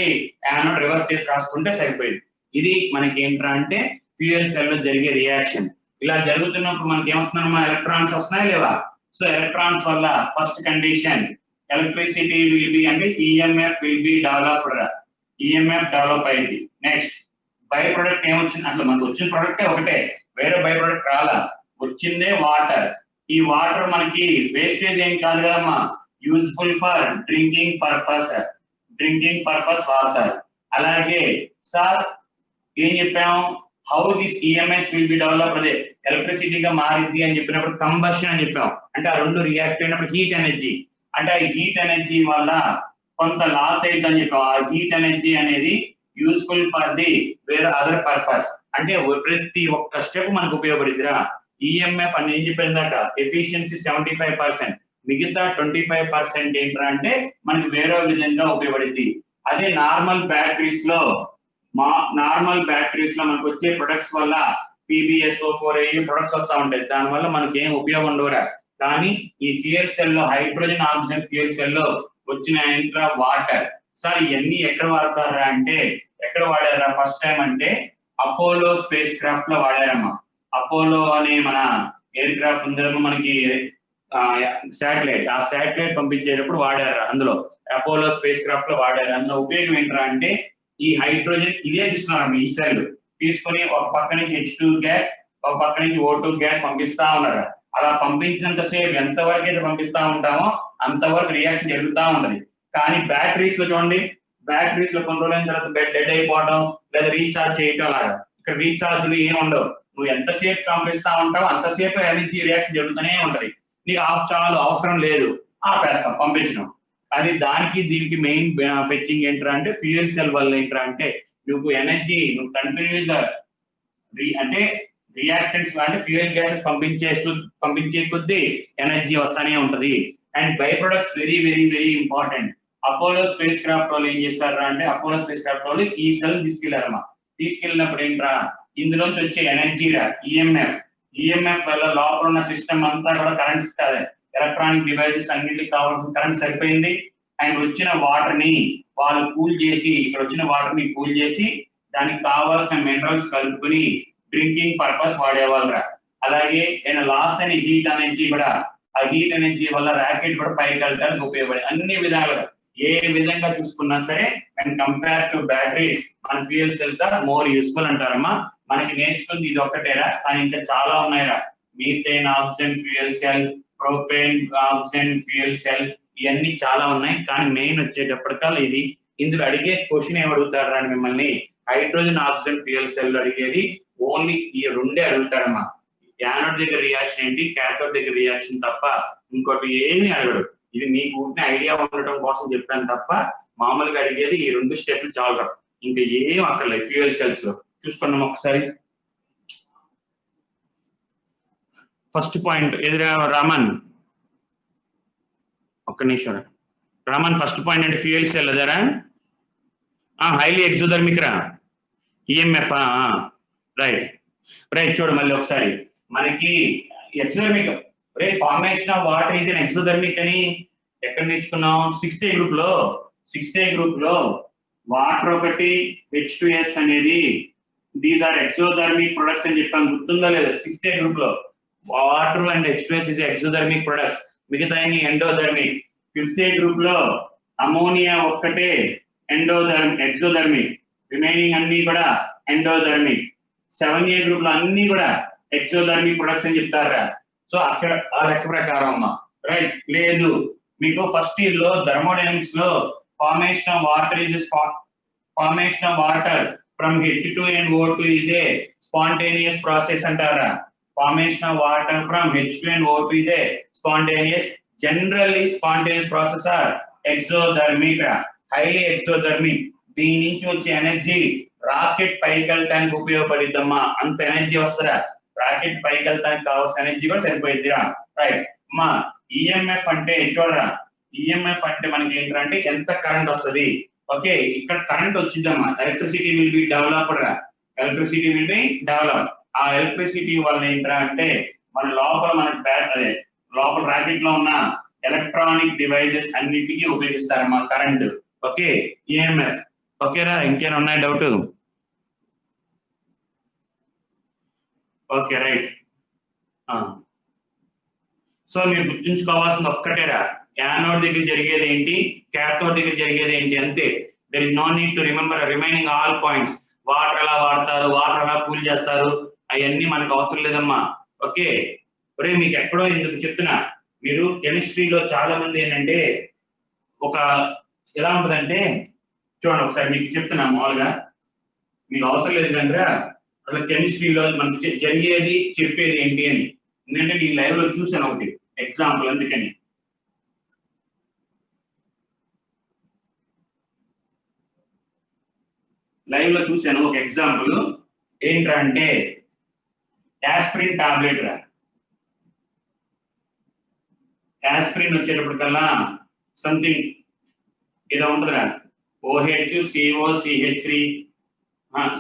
Speaker 1: యానోడ్ రివర్స్ చేసి రాసుకుంటే సరిపోయింది. ఇది మనకి ఏంట్రా అంటే ఫ్యూయల్ సెల్ లో జరిగే రియాక్షన్. ఇలా జరుగుతున్నప్పుడు మనకి ఏమొస్తున్నాయి, ఎలక్ట్రాన్స్ వస్తున్నాయి లేవా? సో ఎలక్ట్రాన్స్ వల్ల first condition electricity will be అంటే EMF will be developed, EMF develop అయింది. నెక్స్ట్ బై ప్రొడక్ట్ ఏమొచ్చింది, అసలు మనకు వచ్చిన ప్రొడక్టే ఒకటే, వేరే బై ప్రొడక్ట్ రాలా, వచ్చిందే వాటర్. ఈ వాటర్ మనకి వేస్టేజ్ ఏం కాదు కదమ్మా, యూజ్ఫుల్ ఫర్ డ్రింకింగ్ పర్పస్ వాడతారు. అలాగే సార్ ఏం చెప్పాము, how this EMS will be develop, అదే ఎలక్ట్రిసిటీగా మారింది అని చెప్పినప్పుడు కంబషన్ అని చెప్పాం. అంటే ఆ రెండు రియాక్ట్ అయినప్పుడు హీట్ ఎనర్జీ, అంటే ఆ హీట్ ఎనర్జీ వల్ల కొంత లాస్ అయింది అని చెప్పాం. ఆ హీట్ ఎనర్జీ అనేది యూస్ఫుల్ ఫర్ ది వేరే అదర్ పర్పస్, అంటే ప్రతి ఒక్క స్టెప్ మనకు ఉపయోగపడిద్దిరా. ఈఎంఎఫ్ అని ఏం చెప్పిందాక ఎఫిషియన్సీ 75%, మిగతా 25% ఏంట్రా అంటే మనకి వేరే విధంగా ఉపయోగపడింది. అదే నార్మల్ బ్యాటరీస్ లో మనకు వచ్చే ప్రొడక్ట్స్ వల్ల PbSO4 ప్రొడక్ట్స్ వస్తా ఉంటాయి, దాని వల్ల మనకి ఏం ఉపయోగం ఉండవురా. కానీ ఈ ఫ్యూయల్ సెల్ లో హైడ్రోజన్ ఆక్సిజన్ ఫ్యూయల్ సెల్ లో వచ్చిన ఇంట్రా వాటర్. సార్ ఇవన్నీ ఎక్కడ వాడతారా అంటే, ఎక్కడ వాడారా ఫస్ట్ టైం అంటే అపోలో స్పేస్ క్రాఫ్ట్ లో వాడారమ్మా. అపోలో అనే మన ఎయిర్ క్రాఫ్ట్ ఉందేమో మనకి శాటిలైట్, ఆ శాటిలైట్ పంపించేటప్పుడు వాడారు, అందులో అపోలో స్పేస్ క్రాఫ్ట్ లో వాడారు. అందులో ఉపయోగం ఏంట్రా అంటే ఈ హైడ్రోజన్ ఇదే తీసుకున్నారమ్మా, ఈ సెల్ తీసుకొని ఒక పక్క నుంచి H2 గ్యాస్, ఒక పక్క నుంచి O2 గ్యాస్ పంపిస్తా ఉన్నారు. అలా పంపించినంత సేపు ఎంతవరకు అయితే పంపిస్తా ఉంటామో అంతవరకు రియాక్షన్ జరుగుతూ ఉంటది. కానీ బ్యాటరీస్ లో చూడండి, బ్యాటరీస్ లో కొన్ని రోజులైన తర్వాత డెడ్ అయిపోవడం లేదా రీఛార్జ్ చేయటం అలాగా. ఇక్కడ రీఛార్జ్లు ఏమి ఉండవు, నువ్వు ఎంతసేపు పంపిస్తా ఉంటావు అంతసేపు ఎనర్జీ రియాక్షన్ జరుగుతూనే ఉంటది. నీకు చాలు అవసరం లేదు ఆపేస్తాం పంపించడం. అది దానికి దీనికి మెయిన్ ఫెచ్చింగ్ ఏంట్రా అంటే ఫ్యూయల్ సెల్ వల్ల ఏంట్రా అంటే నువ్వు ఎనర్జీ నువ్వు కంటిన్యూస్ గా అంటే రియాక్టెంట్స్ అంటే ఫ్యూయల్ గ్యాసెస్ పంపించే కొద్దీ ఎనర్జీ వస్తానే ఉంటది. And by products very very very important. Apollo space craft వాళ్ళు ఏం చేస్తారా అంటే అపోలో స్పేస్ క్రాఫ్ట్ వాళ్ళు ఈ సెల్ తీసుకెళ్లారమ్మా. తీసుకెళ్ళినప్పుడు ఏంట్రా ఇందులోంచి వచ్చే ఎనర్జీ ఈఎంఎఫ్ వల్ల లోపల ఉన్న సిస్టమ్ అంతా కూడా కరెంట్ ఇస్తారు, ఎలక్ట్రానిక్ డివైసెస్ అన్నిటికి కావాల్సిన కరెంట్ సరిపోయింది. అండ్ వచ్చిన వాటర్ ని వాళ్ళు కూల్ చేసి, ఇక్కడ వచ్చిన వాటర్ ని కూల్ చేసి దానికి కావాల్సిన మినరల్స్ కలుపుకొని డ్రింకింగ్ పర్పస్ వాడేవాళ్ళరా. అలాగే ఏదైనా లాస్ అయిన హీట్ ఎనర్జీ కూడా, ఆ హీట్ ఎనర్జీ వల్ల రాకెట్ కూడా పైకి వెళ్ళడానికి ఉపయోగపడే అన్ని విధాలుగా ఏ విధంగా చూసుకున్నా సరే అండ్ కంపేర్ టు బ్యాటరీస్ మన fuel cells are more useful అంటారమ్మా. మనకి నేర్చుకుంది ఇది ఒక్కటేరా, కానీ ఇంకా చాలా ఉన్నాయిరా. Methane oxygen fuel cell, propane oxygen fuel cell, ఇవన్నీ చాలా ఉన్నాయి. కానీ మెయిన్ వచ్చేటప్పటికల్లా ఇది ఇందులో అడిగే క్వశ్చన్ ఏం అడుగుతారా అని మిమ్మల్ని, హైడ్రోజన్ ఆక్సిజన్ ఫ్యూయల్ సెల్ అడిగేది ఓన్లీ ఈ రెండే అడుగుతారమ్మా. యానోడ్ దగ్గర రియాక్షన్ ఏంటి, క్యాథోడ్ దగ్గర రియాక్షన్ తప్ప ఇంకోటి ఏమీ అడగడు. ఇది మీకు ఉంటే ఐడియా ఉండటం కోసం చెప్పాను తప్ప మామూలుగా అడిగేది ఈ రెండు స్టెప్లు చాలు, ఇంకా ఏం అక్కర్లేదు ఫ్యూయల్ సెల్స్ లో. చూసుకున్నాం ఒకసారి. ఫస్ట్ పాయింట్ ఎదురా రామన్, ఒక్క నిమిషం రామన్. ఫస్ట్ పాయింట్ అంటే ఫ్యూయల్ సెల్ అదారా, హైలీ ఎక్సోథర్మిక్ రా, ఈఎంఎఫ్. రైట్ రైట్, చూడు మళ్ళీ ఒకసారి మనకి ఎక్సోథర్మిక్. రే formation of water is an exothermic అని ఎక్కడ నేర్చుకున్నాం? 6th గ్రూప్ లో. 6th గ్రూప్ లో వాటర్ ఒకటి, H2S అనేది దీస్ ఆర్ ఎక్సోథర్మిక్ ప్రొడక్ట్స్ అని చెప్పాను, గుర్తుందా లేదా? 6th గ్రూప్ లో water and H2S is exothermic products, మిగతా ఎండోథర్మిక్. 5th గ్రూప్ లో అమోనియా ఒక్కటే ఎక్సోథర్మిక్, రిమైనింగ్ అన్ని కూడా ఎండోథర్మిక్. 7A గ్రూప్ లో అన్ని కూడా ఎక్సోథర్మిక్ ప్రొడక్ట్స్ అని చెప్తారా? సో అక్కడ ఆ లెక్క ప్రకారం అమ్మా. రైట్, లేదు మీకు ఫస్ట్ ఇయర్ లో థర్మోడైనమిక్స్ లో formation of water is formation of water from H2 and O2 is a spontaneous process అంటారా? Formation of water from H2 and O2 is a spontaneous, generally spontaneous process are exothermic, highly exothermic. దీని నుంచి వచ్చే energy rocket పైకి వెళ్ళడానికి ఉపయోగపడిద్దమ్మా. అంత energy వస్తారా? Rocket పైకి వెళ్ళడానికి కావాల్సిన ఎనర్జీ కూడా సరిపోయిద్దిరా. రైట్ అమ్మా. ఈఎంఎఫ్ అంటే చూడరా, ఈఎంఎఫ్ అంటే మనకి ఏంటంటే ఎంత కరెంట్ వస్తుంది. ఓకే, ఇక్కడ కరెంట్ వచ్చిందమ్మా, ఎలక్ట్రిసిటీ విల్ బి డెవలప్డ్ రా, ఎలక్ట్రిసిటీ విల్ బి డెవలప్. ఆ ఎలక్ట్రిసిటీ వల్ల ఏంట్రా అంటే మన లోపల మనకి అదే లోపల రాకెట్ లో ఉన్న ఎలక్ట్రానిక్ డివైజెస్ అన్నిటికీ ఉపయోగిస్తారమ్మా కరెంట్. Okay, EMF. ఓకేరా, ఇంకేమైనా ఉన్నాయి డౌట్? Okay right. సో మీరు గుర్తుంచుకోవాల్సింది ఒక్కటేరా, యానోడ్ దగ్గర జరిగేది ఏంటి, క్యాథోడ్ దగ్గర జరిగేది ఏంటి, అంతే. There is no need to remember remaining all points. Water ఎలా వాడతారు, వాటర్ ఎలా కూల్ చేస్తారు, అవన్నీ మనకు అవసరం లేదమ్మా. ఓకే, ఒరే మీకు ఎక్కడో ఎందుకు చెప్తున్నా, మీరు కెమిస్ట్రీలో చాలా మంది ఏంటంటే ఒక ఎలా ఉంటుందంటే చూడండి ఒకసారి మీకు చెప్తున్నా, మామూలుగా మీకు అవసరం లేదు కనుక అసలు కెమిస్ట్రీలో మనకి జరిగేది చెప్పేది ఏంటి అని. ఎందుకంటే నేను లైవ్ లో చూసాను ఒకటి ఎగ్జాంపుల్, అందుకని. లైవ్ లో చూసాను ఒక ఎగ్జాంపుల్. ఏంట్రా అంటే యాస్ప్రిన్ టాబ్లెట్ రా. యాస్ప్రిన్ వచ్చేటప్పటికల్లా సంథింగ్ ఏదో ఉంటుందిరా, OH CO CH3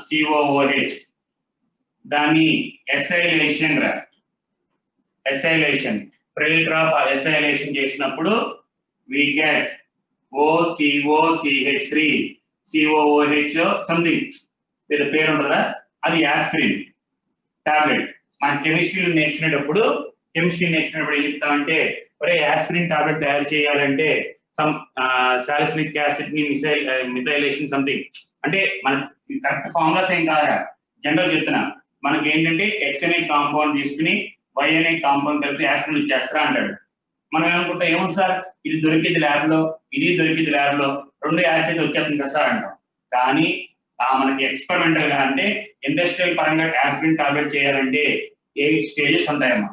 Speaker 1: COOH. దాన్ని ఎసైలేషన్ రా, ఎసైలేషన్ ఫిల్టర్ ఆఫ్ ఎసైలేషన్ చేసినప్పుడు we get OCOCH3 COOH something ఏదో పేరు ఉంటుందా, అది యాస్ప్రిన్ టాబ్లెట్. మన కెమిస్ట్రీలో నేర్చుకునేటప్పుడు ఏం చెప్తామంటే, ఒరే యాస్ప్రిన్ టాబ్లెట్ తయారు చేయాలంటే సమ్ సాలిసిలిక్ యాసిడ్ ని మిథైలేషన్ సంథింగ్, అంటే మన కరెక్ట్ ఫార్ములాస్ ఏం కాదా, జనరల్ చెప్తున్నా. మనకి ఏంటంటే X అనే కాంపౌండ్ తీసుకుని Y అనే కాంపౌండ్ కలిపి యాస్ప్రిన్ ఇచ్చేస్తారా అంటాడు. మనం ఏమనుకుంటాం, ఏమో సార్ ఇది దొరికింది ల్యాబ్ లో, ఇది దొరికింది ల్యాబ్ లో, రెండు యాడ్ చేసి వచ్చేస్తుంది కదా సార్ అంటాం. కానీ మనకి ఎక్స్పెరిమెంటల్ గా అంటే ఇండస్ట్రియల్ పరంగా యాస్ప్రిన్ టాబ్లెట్ చేయాలంటే 8 స్టేజెస్ ఉంటాయమ్మా.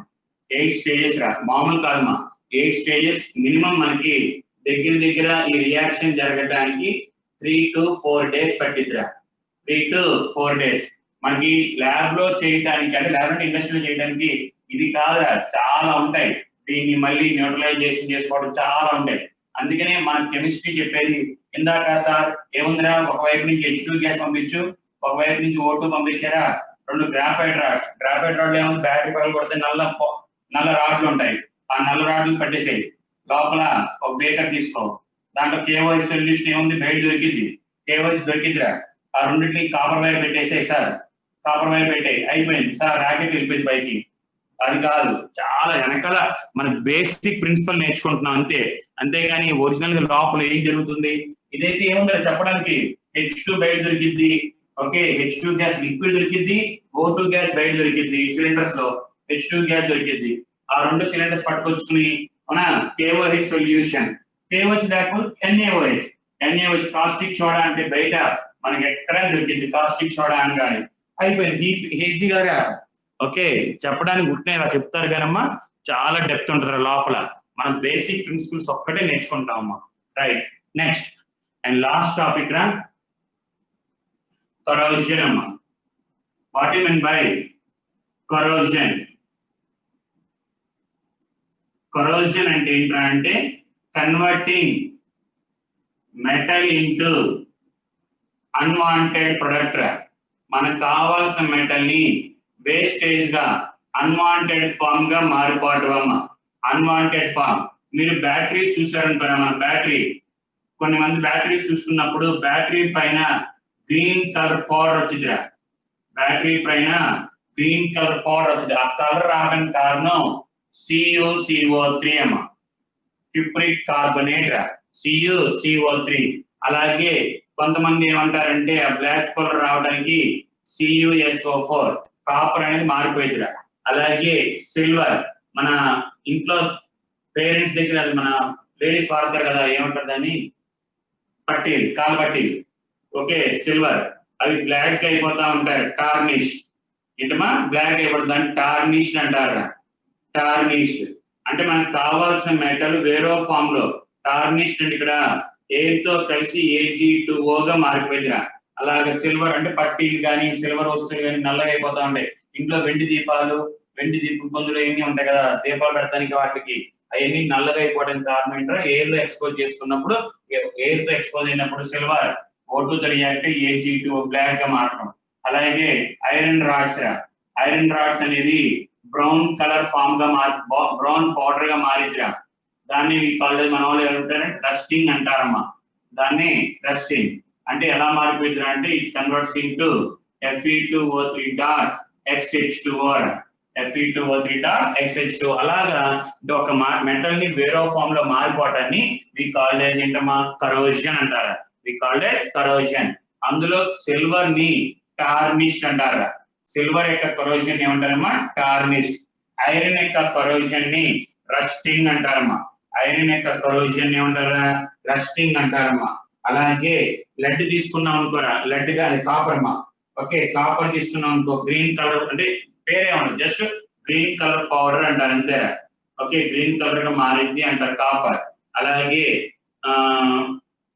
Speaker 1: 8 స్టేజెస్ రా, మామూలు కాదమ్మా. 8 స్టేజెస్ మినిమం మనకి దగ్గర ఈ రియాక్షన్ జరగడానికి 3 to 4 days పట్టిద్దిరా. 3 to 4 days మనకి ల్యాబ్ లో చేయడానికి, అంటే ల్యాబ్ అంటే ఇండస్ట్రీలో చేయడానికి ఇది కాదురా, చాలా ఉంటాయి. దీన్ని మళ్ళీ న్యూట్రలైజేషన్ చేసుకోవడం చాలా ఉంటాయి. అందుకనే మన కెమిస్ట్రీ చెప్పేది ఇందాక సార్ ఏముందిరా, ఒకవైపు నుంచి H2 గ్యాస్ పంపించు, ఒకవైపు నుంచి O2 పంపించారా, 2 గ్రాఫైట్ రాడ్స్. గ్రాఫైట్ రాడ్లు ఏముంది, బ్యాటరీ పగలు కొడితే నల్ల రాడ్లు ఉంటాయి, ఆ నల్ల రాడ్లు పట్టేసేయి. లోపల ఒక బేకర్ తీసుకో, దాంట్లో KOH సొల్యూషన్ ఏముంది, బయట దొరికింది, KOH దొరికిందిరా. ఆ రెండింటికి కాపర్ వైర్ పెట్టేసాయి సార్, కాపర్ వైర్ పెట్టాయి, అయిపోయింది సార్, రాకెట్ వెళ్ళిపోయింది పైకి. అది కాదు, చాలా వెనకాల మన బేసిక్ ప్రిన్సిపల్ నేర్చుకుంటున్నాం అంతే. అంతేగాని ఒరిజినల్ గా లోపల ఏం జరుగుతుంది ఇదైతే ఏముందో చెప్పడానికి. H2 బయట దొరికిద్ది, ఓకే, H2 గ్యాస్ లిక్విడ్ దొరికిద్ది, O2 గ్యాస్ బయట దొరికిద్ది, సిలిండర్స్ లో H2 గ్యాస్ దొరికిద్ది. ఆ 2 సిలిండర్స్ పట్టుకొచ్చుకుని మన KOH సొల్యూషన్, KOH లేకపోతే NaOH కాస్టిక్ సోడా అంటే బయట మనకి ఎక్కడ దొరికింది కాస్టిక్ సోడా అని కానీ అయిపోయింది ఈజీగా. ఓకే, చెప్పడానికి గుర్తునే ఇలా చెప్తారు కానమ్మా, చాలా డెప్త్ ఉంటుంది లోపల. మనం బేసిక్ ప్రిన్సిపల్స్ ఒక్కటే నేర్చుకుంటామమ్మా. Right, next and last topic రా, కరోజన్ అమ్మా. What you mean by corrosion? Corrosion అంటే ఏంట్రా అంటే converting metal into unwanted product రా. మనకు కావాల్సిన మెటల్ ని వేస్టేజ్ గా అన్వాంటెడ్ ఫామ్ గా మారిపోవడం అమ్మ. Unwanted form. మీరు బ్యాటరీస్ చూసారనుకోరా, మన బ్యాటరీ కొన్ని మంది బ్యాటరీస్ చూసుకున్నప్పుడు బ్యాటరీ పైన గ్రీన్ కలర్ పౌడర్ వచ్చిందిరా. బ్యాటరీ పైన గ్రీన్ కలర్ పౌడర్ వచ్చింది. ఆ కలర్ రావడానికి కారణం CuCO3 అమ్మ, క్యూప్రిక్ కార్బోనేట్ రా, CuCO3. అలాగే కొంతమంది ఏమంటారంటే ఆ బ్లాక్ కలర్ రావడానికి CuSO4, కాపర్ అనేది మారిపోయిందిరా. అలాగే సిల్వర్, మన ఇంట్లో పేరెంట్స్ దగ్గర అది మన లేడీస్ వాడతారు కదా, ఏమంటారు దాన్ని, పట్టీలు, కాలు పట్టీలు. ఓకే, సిల్వర్ అవి బ్లాక్ అయిపోతా ఉంటారు, టార్నిష్. ఏంటమ్మా బ్లాక్ అయిపోతుంది, టార్నిష్ అంటారు. టార్నిష్ అంటే మనకు కావాల్సిన మెటల్ వేరే ఫామ్ లో టార్నిష్ అంటే ఇక్కడ ఎయిర్ తో కలిసి Ag2O గా మారిపోయిందిరా. అలాగే సిల్వర్ అంటే పట్టీలు కానీ సిల్వర్ వస్తువులు కానీ నల్లగా అయిపోతా ఉంటాయి. ఇంట్లో వెండి దీపాలు, వెండి దీపం పొందులు ఇవన్నీ ఉంటాయి కదా, దీపాలు పెడతానికి వాటికి, అవన్నీ నల్లగా అయిపోవడానికి కారణం ఏంటంటే ఎయిర్ లో ఎక్స్పోజ్ చేసుకున్నప్పుడు, ఎయిర్ తో ఎక్స్పోజ్ అయినప్పుడు సిల్వర్ O2 తో రియాక్ట్ Ag2O బ్లాక్ గా మారడం. అలాగే ఐరన్ రాడ్స్ రా. ఐరన్ రాడ్స్ అనేది బ్రౌన్ కలర్ ఫామ్ గా బ్రౌన్ పౌడర్ గా మారిద్దిరా. దాన్ని కాలేజ్ మన వాళ్ళు ఏమంటారంటే రస్టింగ్ అంటారమ్మా. దాన్ని రస్టింగ్ అంటే ఎలా మారిపోయిందిరా అంటే it converts into Fe2O3.XH2O, Fe2O3.XH2. అలాగా ఒక మెటల్ ని వేరే ఫామ్ లో మారిపోవటాన్ని వి కాల్డ్ యాజ్ ఏంటమ్మా కరోజన్ అంటారా. We called as corrosion. అందులో సిల్వర్ ని టార్నిష్ అంటారా. సిల్వర్ యొక్క కరోజన్ ఏమంటారమ్మా టార్నిష్. ఐరన్ యొక్క కరోజన్ ని రస్టింగ్ అంటారమ్మా. ఐరన్ యొక్క కరోజన్ ఏమంటారా రస్టింగ్ అంటారమ్మా. అలాగే లెడ్ తీసుకున్నాం అనుకోరా, లెడ్ గా అది కాపర్ అమ్మా. ఓకే, కాపర్ తీసుకున్నాం అనుకో, గ్రీన్ కలర్ అంటే పేరే ఉండదు, జస్ట్ గ్రీన్ కలర్ పౌడర్ అంటారు అంతేరా. ఓకే, గ్రీన్ కలర్ గా మారింది అంటారు కాపర్. అలాగే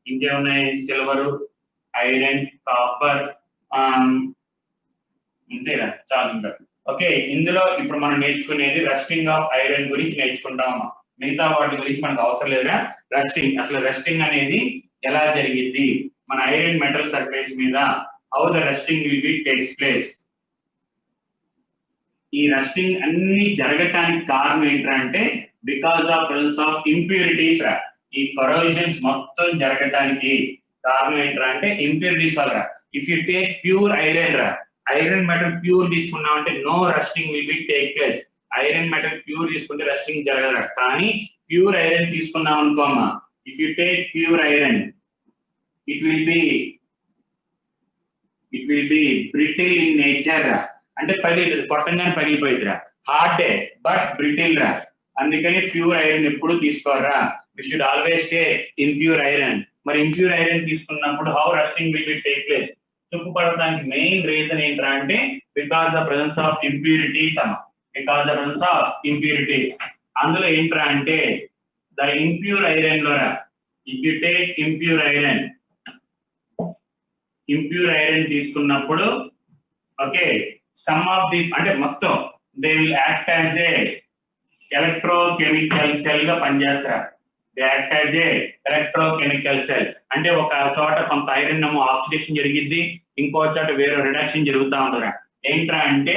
Speaker 1: ఇంకేమున్నాయి, సిల్వర్, ఐరన్, కాపర్, అంతేరా చాలు ఇంకా. ఓకే, ఇందులో ఇప్పుడు మనం నేర్చుకునేది రస్టింగ్ ఆఫ్ ఐరన్ గురించి నేర్చుకుంటామమ్మా. మిగతా వాటి గురించి మనకు అవసరం లేదురా. రస్టింగ్, అసలు రస్టింగ్ అనేది ఎలా జరిగింది మన ఐరన్ మెటల్ సర్ఫేస్ మీద, how the rusting will be takes place. ఈ రస్టింగ్ అన్ని జరగటానికి కారణం ఏంటంటే because of presence of impurities రా. ఈ కరోజన్స్ మొత్తం జరగటానికి కారణం ఏంటంటే ఇంప్యూరిటీస్ వల్ల. If you take pure iron రా, ఐరన్ మెటల్ ప్యూర్ తీసుకున్నాం అంటే no rusting will be take place. Iron metal pure తీసుకుంటే రస్టింగ్ జరగదు. కానీ ప్యూర్ ఐరన్ తీసుకున్నాం అనుకోమ్మా, if you take pure iron it will be brittle in nature రా. అంటే పగిలి కొట్టంగానే పగిలిపోయిద్దిరా. హార్డ్ బట్ బ్రిటిల్ రా. అందుకని ప్యూర్ ఐరన్ ఎప్పుడు తీసుకోరా. We should always take impure iron. మరి ఇంప్యూర్ ఐరన్ తీసుకున్నప్పుడు how rusting will be take place. తుప్పు పడడానికి మెయిన్ రీజన్ ఏంట్రా అంటే because the presence of impurities అమ్మ. Because the presence of impurities. అందులో ఏంట్రా అంటే ద ఇంప్యూర్ ఐరన్ లో రా, if you take impure iron తీసుకున్నప్పుడు ఓకే, సమ్ ఆఫ్ ది అంటే మొత్తం they will act as a electrochemical cell గా పనిచేస్తారా. They act as a electrochemical cell. అంటే ఒక చోట కొంత ఐరన్ ఆక్సిడేషన్ జరిగిద్ది, ఇంకో చోట వేరే రిడక్షన్ జరుగుతూ ఉంటుందా. ఏంట్రా అంటే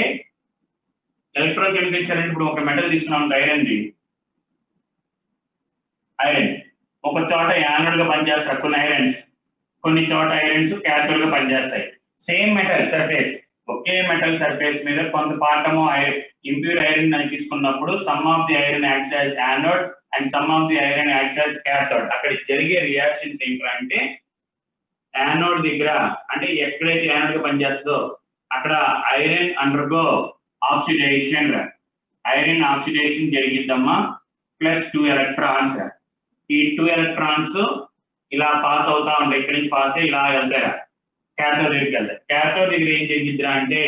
Speaker 1: ఎలక్ట్రోకెమికల్ సెల్ అంటే ఇప్పుడు ఒక మెటల్ తీసుకున్నాం ఐరన్ ది, ఐరన్ ఒక చోట యానోడ్ గా పనిచేస్తారు కొన్ని ఐరన్స్, కొన్ని చోట ఐరన్స్ క్యాథోడ్ గా పనిచేస్తాయి. సేమ్ మెటల్ సర్ఫేస్, ఒకే మెటల్ సర్ఫేస్ మీద కొంత పార్టము ఇంప్యూర్ ఐరన్ అని తీసుకున్నప్పుడు some of the iron acts as anode and some of the iron acts as cathode. అక్కడ జరిగే రియాక్షన్స్ ఏంటంటే యానోడ్ దగ్గర అంటే ఎక్కడైతే యానోడ్ గా పనిచేస్తుందో అక్కడ iron undergo oxidation. Iron oxidation జరిగిద్దమ్మా, ప్లస్ 2 ఎలక్ట్రాన్స్. ఈ 2 ఎలక్ట్రాన్స్ ఇలా పాస్ అవుతా ఉంటాయి, ఇక్కడి నుంచి పాస్ అయ్యి ఇలా వెళ్తారా క్యాథోడ్ దగ్గరికి వెళ్తాయి. క్యాథోడ్ దగ్గర ఏం జరిగిద్దిరా అంటే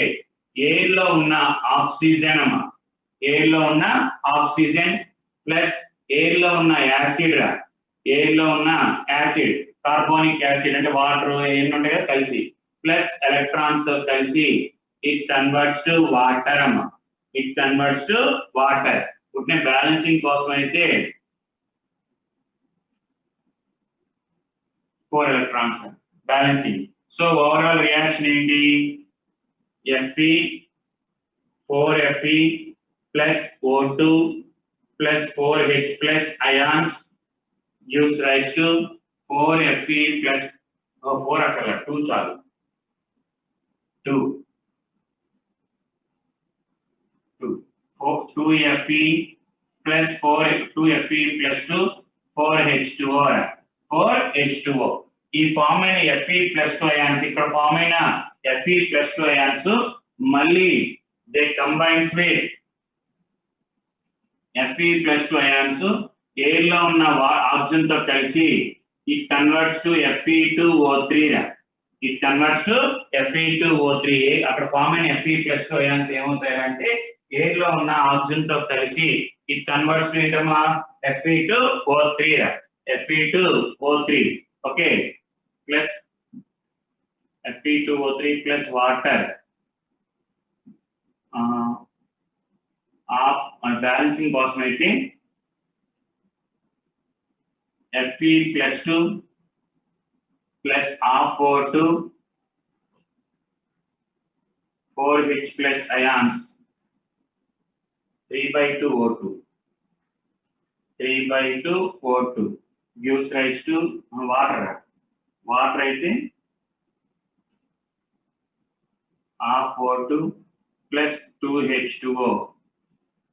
Speaker 1: ఎయిర్ లో ఉన్న ఆక్సిజన్ అమ్మా, ఎయిర్ లో ఉన్న ఆక్సిజన్ ప్లస్ ఎయిర్ లో ఉన్న యాసిడ్ రా, ఎయిర్ లో ఉన్న యాసిడ్ కార్బోనిక్ యాసిడ్ అంటే వాటర్ ఎన్ని ఉంటాయి కదా కలిసి, ప్లస్ ఎలక్ట్రాన్స్ తో కలిసి ఇట్ కన్వర్ట్స్ టు వాటర్ అమ్మా. It converts to water. పుట్టిన బ్యాలెన్సింగ్ కోసం అయితే 4 electrons balancing. So overall reaction ఏంటి? Fe 4Fe plus O2 plus 4H plus ions gives rise to 4Fe plus 4 అక్కడ 2 చాలు 2Fe plus 2Fe plus 2 4H2O ఈ form అయిన Fe plus 2 ions ఇక్కడ form అయిన Fe plus 2 ions మళ్ళీ they combines with Fe plus 2 ions air లో ఉన్న oxygen తో కలిసి it converts to Fe2O3 it converts to Fe2O3 అక్కడ ఫామ్ అయిన Fe plus 2 ions ఏమవుతాయంటే ఎయిర్ లో ఉన్న ఆక్సిజన్ తో కలిసి it converts to ఏంటమ్మా Fe2O3 okay plus Fe2O3 plus water balancing కోసం అయితే Fe plus 2 plus O2 4H plus ions 3/2 O2 gives rise to water అయితే O2 plus 2H2O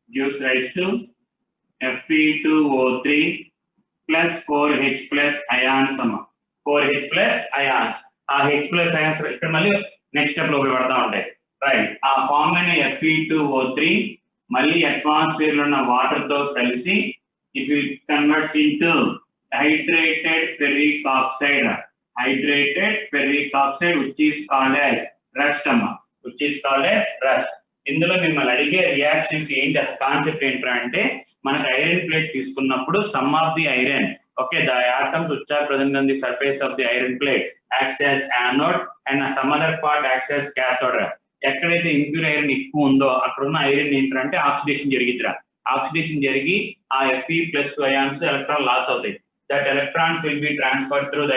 Speaker 1: gives rise to Fe2O3 plus 4H plus ions 4H plus ions ఆ H plus ions ఇక్కడ మళ్ళీ next step లో ఉపయోగపడతా ఉంటాయి right. ఆ form అయిన Fe2O3 మళ్ళీ atmosphere లో ఉన్న వాటర్ తో కలిసి it will converts into hydrated ferric oxide which is called as rust ఇందులో మిమ్మల్ని అడిగే రియాక్షన్స్ ఏంటి అసలు కాన్సెప్ట్ ఏంటంటే మనకు ఐరన్ ప్లేట్ తీసుకున్నప్పుడు some of the iron okay the atoms which are present on the surface of the iron plate acts as anode and some other part acts as cathode. ఎక్కడైతే impure iron ఎక్కువ ఉందో అక్కడ ఉన్న iron ఏంటంటే oxidation జరిగి ఆ Fe plus 2 ions electron loss అవుతాయి. That electrons will be transferred through the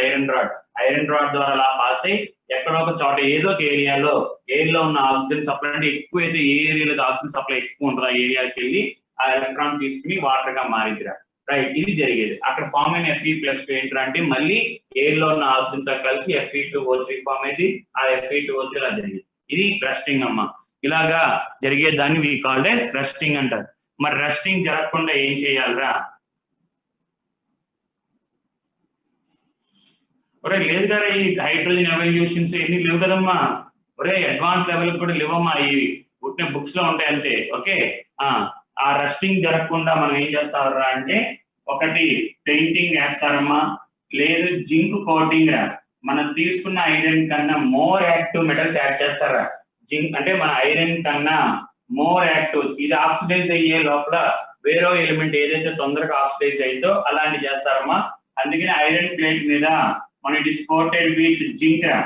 Speaker 1: iron rod ద్వారా అలా పాస్ అయ్యి ఎక్కడో ఒక చోట ఏదో ఒక ఏరియాలో ఎయిర్ లో ఉన్న ఆక్సిజన్ సప్లై అంటే ఎక్కువైతే ఏ ఏరియాలో ఆక్సిజన్ సప్లై ఎక్కువ ఉంటుందో ఆ ఏరియాకి వెళ్ళి ఆ ఎలక్ట్రాన్ తీసుకుని వాటర్ గా మారిద్దిరా రైట్. ఇది జరిగేది. అక్కడ ఫామ్ అయిన Fe plus 2 ఏంటంటే మళ్ళీ ఎయిర్ లో ఉన్న ఆక్సిజన్ తో కలిసి Fe2O3 ఫామ్ అయింది. ఆ Fe2O3 ఇలా జరిగింది. ఇది రస్టింగ్ అమ్మ. ఇలాగా జరిగే దాన్ని వి కాల్డ్ యాస్ రస్టింగ్ అంటారు. మరి రస్టింగ్ జరగకుండా ఏం చేయాలరా? ఒరే లేదు కదా ఈ హైడ్రోజన్ ఎవల్యూషన్స్ ఎన్ని లేవు కదమ్మా. ఒరే అడ్వాన్స్ లెవెల్ కూడా లేవమ్మా. ఈ పుట్టిన బుక్స్ లో ఉంటాయి అంతే. ఓకే ఆ రస్టింగ్ జరగకుండా మనం ఏం చేస్తారా అంటే ఒకటి పెయింటింగ్ వేస్తారమ్మా, లేదు జింక్ కోటింగ్ రా. మనం తీసుకున్న ఐరన్ కన్నా మోర్ యాక్టివ్ మెటల్స్ యాడ్ చేస్తారా. జింక్ అంటే మన ఐరన్ కన్నా మోర్ యాక్టివ్, ఇది ఆక్సిడైజ్ అయ్యే లోపల వేరే ఎలిమెంట్ ఏదైతే తొందరగా ఆక్సిడైజ్ అయిందో అలాంటి చేస్తారమ్మా. అందుకని ఐరన్ ప్లేట్ మీద మన it is coated with zinc రా.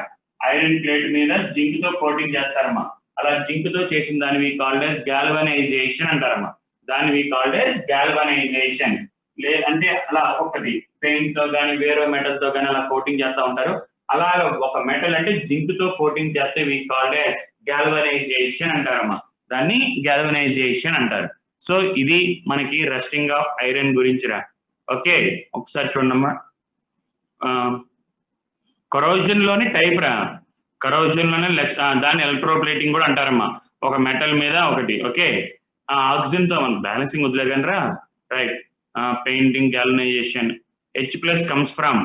Speaker 1: ఐరన్ ప్లేట్ మీద జింక్ తో కోటింగ్ చేస్తారమ్మా. అలా జింక్ తో చేసిన దాన్ని వి కాల్డ్ యాస్ గాల్వనైజేషన్ అంటారమ్మా. దాన్ని వి కాల్డ్ యాస్ గాల్వనైజేషన్. అంటే అలా ఒకటి పెయింట్ తో కానీ వేరే మెటల్ తో కానీ అలా కోటింగ్ చేస్తా ఉంటారు. అలా ఒక మెటల్ అంటే జింక్ తో కోటింగ్ చేస్తే వి కాల్డ్ యాస్ గాల్వనైజేషన్ అంటారమ్మా. దాన్ని గాల్వనైజేషన్ అంటారు. సో ఇది మనకి రస్టింగ్ ఆఫ్ ఐరన్ గురించి రా. ఓకే ఒకసారి చూడమ్మా. కరోజన్ లోని టైప్ రా. కరోజన్ లోనే దాన్ని ఎలక్ట్రోప్లేటింగ్ కూడా అంటారమ్మా. ఒక మెటల్ మీద ఒకటి ఓకే ఆక్సిజన్ తో మనం బ్యాలెన్సింగ్ వదిలేగాని రా right. Painting galvanisation H plus comes from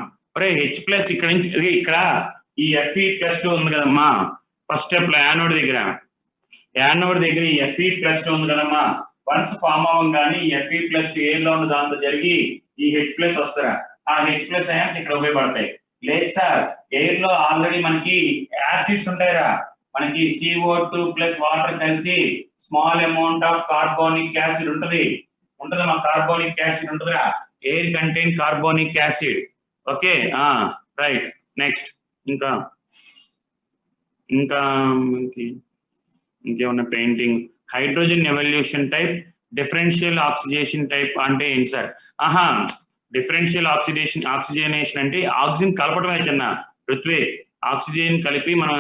Speaker 1: H plus ఇక్కడ నుంచి ఇక్కడ ఈ Fe+2 ఉంది కదమ్మా. ఫస్ట్ స్టెప్ లో యానోడ్ దగ్గర ఈ Fe+2 ఉంది కదమ్మా. వన్స్ ఫామ్ అవ్వగానే ఈ Fe+2 ఎయిర్ లో ఉన్న దాంతో జరిగి ఈ H+ వస్తారా. ఆ H+ అయాన్స్ ఇక్కడ ఉపయోగపడతాయి. లేదు సార్ ఎయిర్ లో ఆల్రెడీ మనకి యాసిడ్స్ ఉంటాయిరా. మనకి CO2 ప్లస్ వాటర్ కలిసి small amount of carbonic acid ఉంటదమ్మా. కార్బోనిక్ యాసిడ్ ఉంటుందిరా. Air contain carbonic acid. Okay right. Next ఇంకా ఇంకేమన్నా painting hydrogen evolution type differential oxidation type అంటే ఏంటి సార్? ఆహా, డిఫరెన్షియల్ ఆక్సిజనేషన్ అంటే ఆక్సిజన్ కలపడమే చిన్న పృథ్వీ, ఆక్సిజన్ కలిపి మనం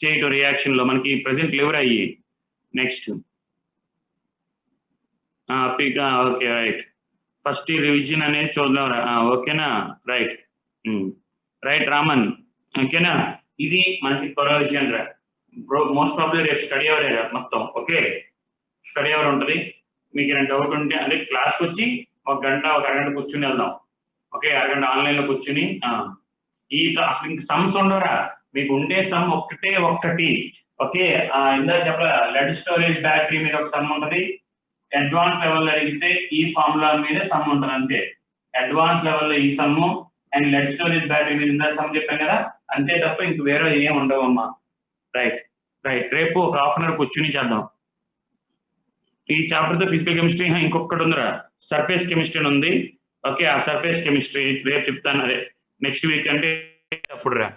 Speaker 1: చేయటం రియాక్షన్ లో మనకి ప్రెసెంట్ లివర్ అయ్యి. Next okay right, first revision అనేది చూద్దాం. ఓకేనా, రైట్ రైట్ రామన్, ఓకేనా. ఇది మనకి కొరోజన్ రా, మోస్ట్ ప్రాబ్లీ రేపు స్టడీ అవర్ మొత్తం. ఓకే, స్టడీ అవర్ ఉంటుంది. మీకు ఏమైనా డౌట్ ఉంటే అంటే క్లాస్కి వచ్చి ఒక అరగంట కూర్చుని వెళ్దాం. ఓకే, అరగంట ఆన్లైన్ లో కూర్చుని ఈ అసలు ఇంక సమ్స్ ఉండవురా, మీకు ఉండే సమ్ ఒక్కటి. ఓకే, ఇందాక చెప్పాల లెడ్ స్టోరేజ్ బ్యాటరీ మీద ఒక సమ్ ఉంటుంది. అడ్వాన్స్ లెవెల్ అడిగితే ఈ ఫార్ములా మీద సమ్ ఉంటుంది అంతే. అడ్వాన్స్ లెవెల్లో ఈ సమ్ము అండ్ లెడ్ స్టోరేజ్ బ్యాటరీ మీద ఇందాక సమ్ చెప్పాను కదా, అంతే తప్ప ఇంక వేరే ఏం ఉండవమ్మా. రైట్ రైట్, రేపు ఒక హాఫ్ అన్ అవర్ కూర్చుని చేద్దాం ఈ చాప్టర్ తో. ఫిజికల్ కెమిస్ట్రీ ఇంకొకటి ఉందిరా, సర్ఫేస్ కెమిస్ట్రీ అని ఉంది. ఓకే, ఆ సర్ఫేస్ కెమిస్ట్రీ రేపు చెప్తాను. అదే నెక్స్ట్ వీక్ అంటే అప్పుడు రా,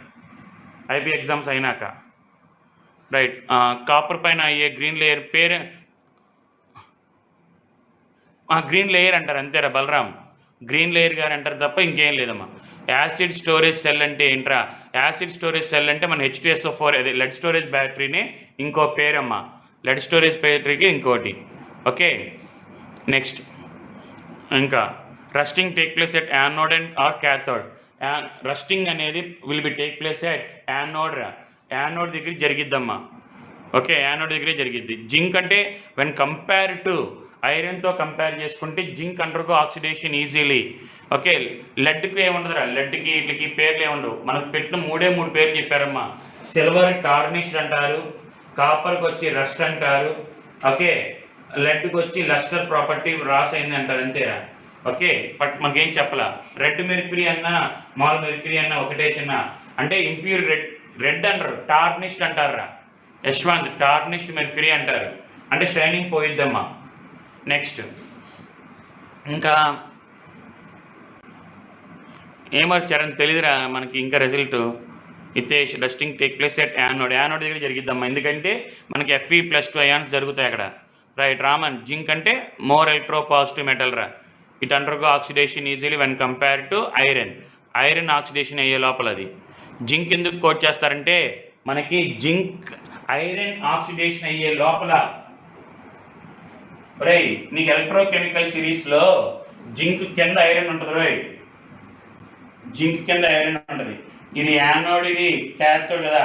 Speaker 1: ఐపీ ఎగ్జామ్స్ అయినాక. రైట్, కాపర్ పైన అయ్యే గ్రీన్ లేయర్ పేరు గ్రీన్ లేయర్ అంటారు అంతేరా బలరాం, గ్రీన్ లేయర్ గారు అంటారు తప్ప ఇంకేం లేదమ్మా. యాసిడ్ స్టోరేజ్ సెల్ అంటే ఏంట్రా? యాసిడ్ స్టోరేజ్ సెల్ అంటే మన H2SO4 అదే లెడ్ స్టోరేజ్ బ్యాటరీని ఇంకో పేరమ్మా, లెడ్ స్టోరేజ్ బ్యాటరీకి ఇంకోటి. ఓకే, నెక్స్ట్ ఇంకా rusting take place at anode and or cathode. Rusting అనేది will be take place at anode దగ్గర జరిగిద్దమ్మా. ఓకే, యానోడ్ దగ్గరే జరిగిద్ది. జింక్ అంటే వెన్ కంపేర్ టు ఐరన్తో కంపేర్ చేసుకుంటే zinc undergo oxidation easily. Okay, లెడ్కి ఏముండదురా, లెడ్కి వీటికి పేర్లు ఏముండవు. మనకు పెట్టిన మూడు పేర్లు చెప్పారమ్మా. సిల్వర్ టార్నిష్డ్ అంటారు, కాపర్కి వచ్చి రస్ట్ అంటారు, ఓకే, లెడ్కి వచ్చి లస్టర్ ప్రాపర్టీ రాస్ అయింది అంటారు అంతేరా. ఓకే, బట్ మాకేం చెప్పలా. రెడ్ మెర్క్యూరీ అన్నా మాల్ మెర్క్యూరీ అన్నా ఒకటే చిన్న, అంటే ఇంప్యూర్ రెడ్ అంటారు, టార్నిష్డ్ అంటారా యశ్వంత్, టార్నిష్డ్ మెర్క్యూరీ అంటారు, అంటే షైనింగ్ పోయిద్దమ్మా. నెక్స్ట్ ఇంకా ఏమొచ్చారని తెలియదురా మనకి ఇంకా result. Itesh rusting take place at anode దగ్గర జరిగిద్దమ్మా, ఎందుకంటే మనకి Fe+2 అయాన్స్ జరుగుతాయి అక్కడ. రైట్ రామన్, జింక్ అంటే మోర్ ఎలక్ట్రో పాజిటివ్ మెటల్ రా, it undergo oxidation easily when compare to iron oxidation అయ్యే లోపల అది. జింక్ ఎందుకు కోట్ చేస్తారంటే మనకి జింక్ ఐరన్ ఆక్సిడేషన్ అయ్యే లోపల రై నీకు ఎలక్ట్రోకెమికల్ సిరీస్ లో జింక్ కింద ఐరన్ ఉంటుంది రోయ్, జింక్ కింద ఐరన్ ఉంటుంది. ఇది యానోడ్, ఇది క్యాథోడ్ కదా.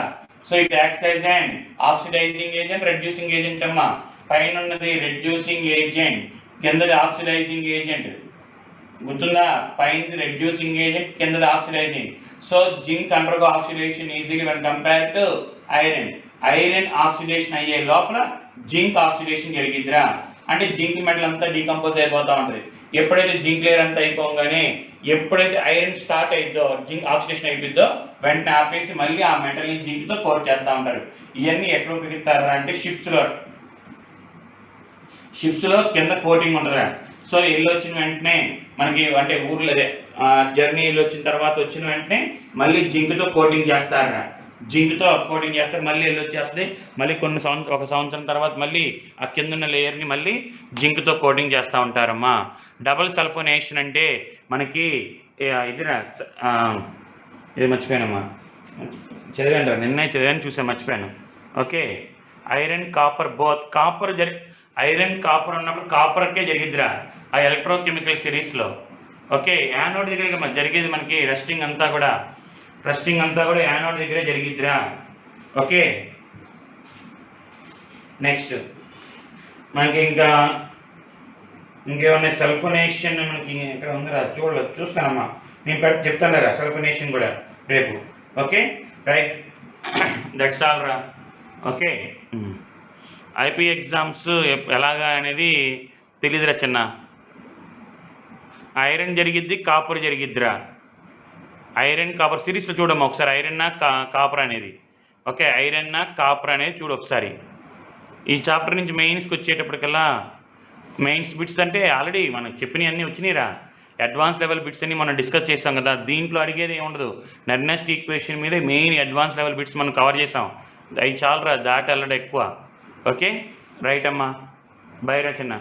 Speaker 1: So it acts as an oxidizing agent, reducing agent అమ్మా. పైన ఉన్నది రెడ్యూసింగ్ ఏజెంట్, కిందది ఆక్సిడైజింగ్ ఏజెంట్. గుర్తుందా, పైనది రెడ్యూసింగ్ ఏజెంట్, కిందది oxidizing. So zinc undergo oxidation easily when compare to iron oxidation అయ్యే లోపల జింక్ ఆక్సిడేషన్ జరిగిద్దిరా. అంటే జింక్ మెటల్ అంతా డీకంపోజ్ అయిపోతూ ఉంటుంది. ఎప్పుడైతే జింక్ లేయర్ అంతా అయిపోగానే ఎప్పుడైతే ఐరన్ స్టార్ట్ అయిద్దో, జింక్ ఆక్సిడేషన్ అయిపోద్దో, వెంటనే ఆపేసి మళ్ళీ ఆ మెటల్ని జింక్తో కోట్ చేస్తూ ఉంటారు. ఇవన్నీ ఎక్కడ ఉపయోగిస్తారా అంటే షిప్స్లో కింద కోటింగ్ ఉంటుందా. సో ఇల్లు వచ్చిన వెంటనే మనకి అంటే ఊర్లో అదే జర్నీ ఇల్లు వచ్చిన తర్వాత వచ్చిన వెంటనే మళ్ళీ జింక్తో కోటింగ్ చేస్తారా, జింక్తో కోటింగ్ చేస్తారు, మళ్ళీ ఇల్లు వచ్చేస్తుంది. మళ్ళీ ఒక సంవత్సరం తర్వాత మళ్ళీ ఆ కింద ఉన్న లేయర్ని మళ్ళీ జింక్తో కోటింగ్ చేస్తూ ఉంటారమ్మా. డబుల్ సల్ఫోనేషన్ అంటే మనకి ఇదిరా, ఇది మర్చిపోయానమ్మా, చదివాను నిన్నే చదివాను, చూసాను మర్చిపోయాను. Okay, iron copper both, iron copper ఉన్నప్పుడు కాపర్కే జరిగిద్దిరా ఆ ఎలక్ట్రోకెమికల్ సిరీస్లో. ఓకే, యానోడ్ దగ్గర జరిగేది మనకి రస్టింగ్ అంతా కూడా యానోడ్ దగ్గరే జరిగిద్దిరా. ఓకే, నెక్స్ట్ మనకి ఇంకేమన్నా సల్ఫోనేషన్ మనకి ఇక్కడ ఉందిరా, చూస్తానమ్మా నేను చెప్తాను రా సల్ఫోనేషన్ కూడా రేపు. ఓకే రైట్, దట్స్ ఆల్ రా. ఓకే, ఐపీ ఎగ్జామ్స్ ఎలాగా అనేది తెలియదురా చిన్న. ఐరన్ జరిగిద్ది, కాపర్ జరిగిద్దిరా. ఐరన్ కాపర్ సిరీస్లో చూడమ్మా ఒకసారి, ఐరన్ కాపర్ అనేది. ఓకే, ఐరన్ కాపర్ అనేది చూడు ఒకసారి. ఈ చాప్టర్ నుంచి మెయిన్స్కి వచ్చేటప్పటికల్లా మెయిన్స్ బిట్స్ అంటే ఆల్రెడీ మనం చెప్పినవి అన్నీ వచ్చినాయిరా. అడ్వాన్స్ లెవెల్ బిట్స్ అన్ని మనం డిస్కస్ చేసాం కదా, దీంట్లో అడిగేది ఏముండదు. నెర్నెస్ట్ ఈక్వేషన్ మీద మెయిన్ అడ్వాన్స్ లెవెల్ బిట్స్ మనం కవర్ చేసాం. అవి చాలరా, దాటి వెళ్ళడం ఎక్కువ. ఓకే రైట్ అమ్మా, బై రా చిన్న.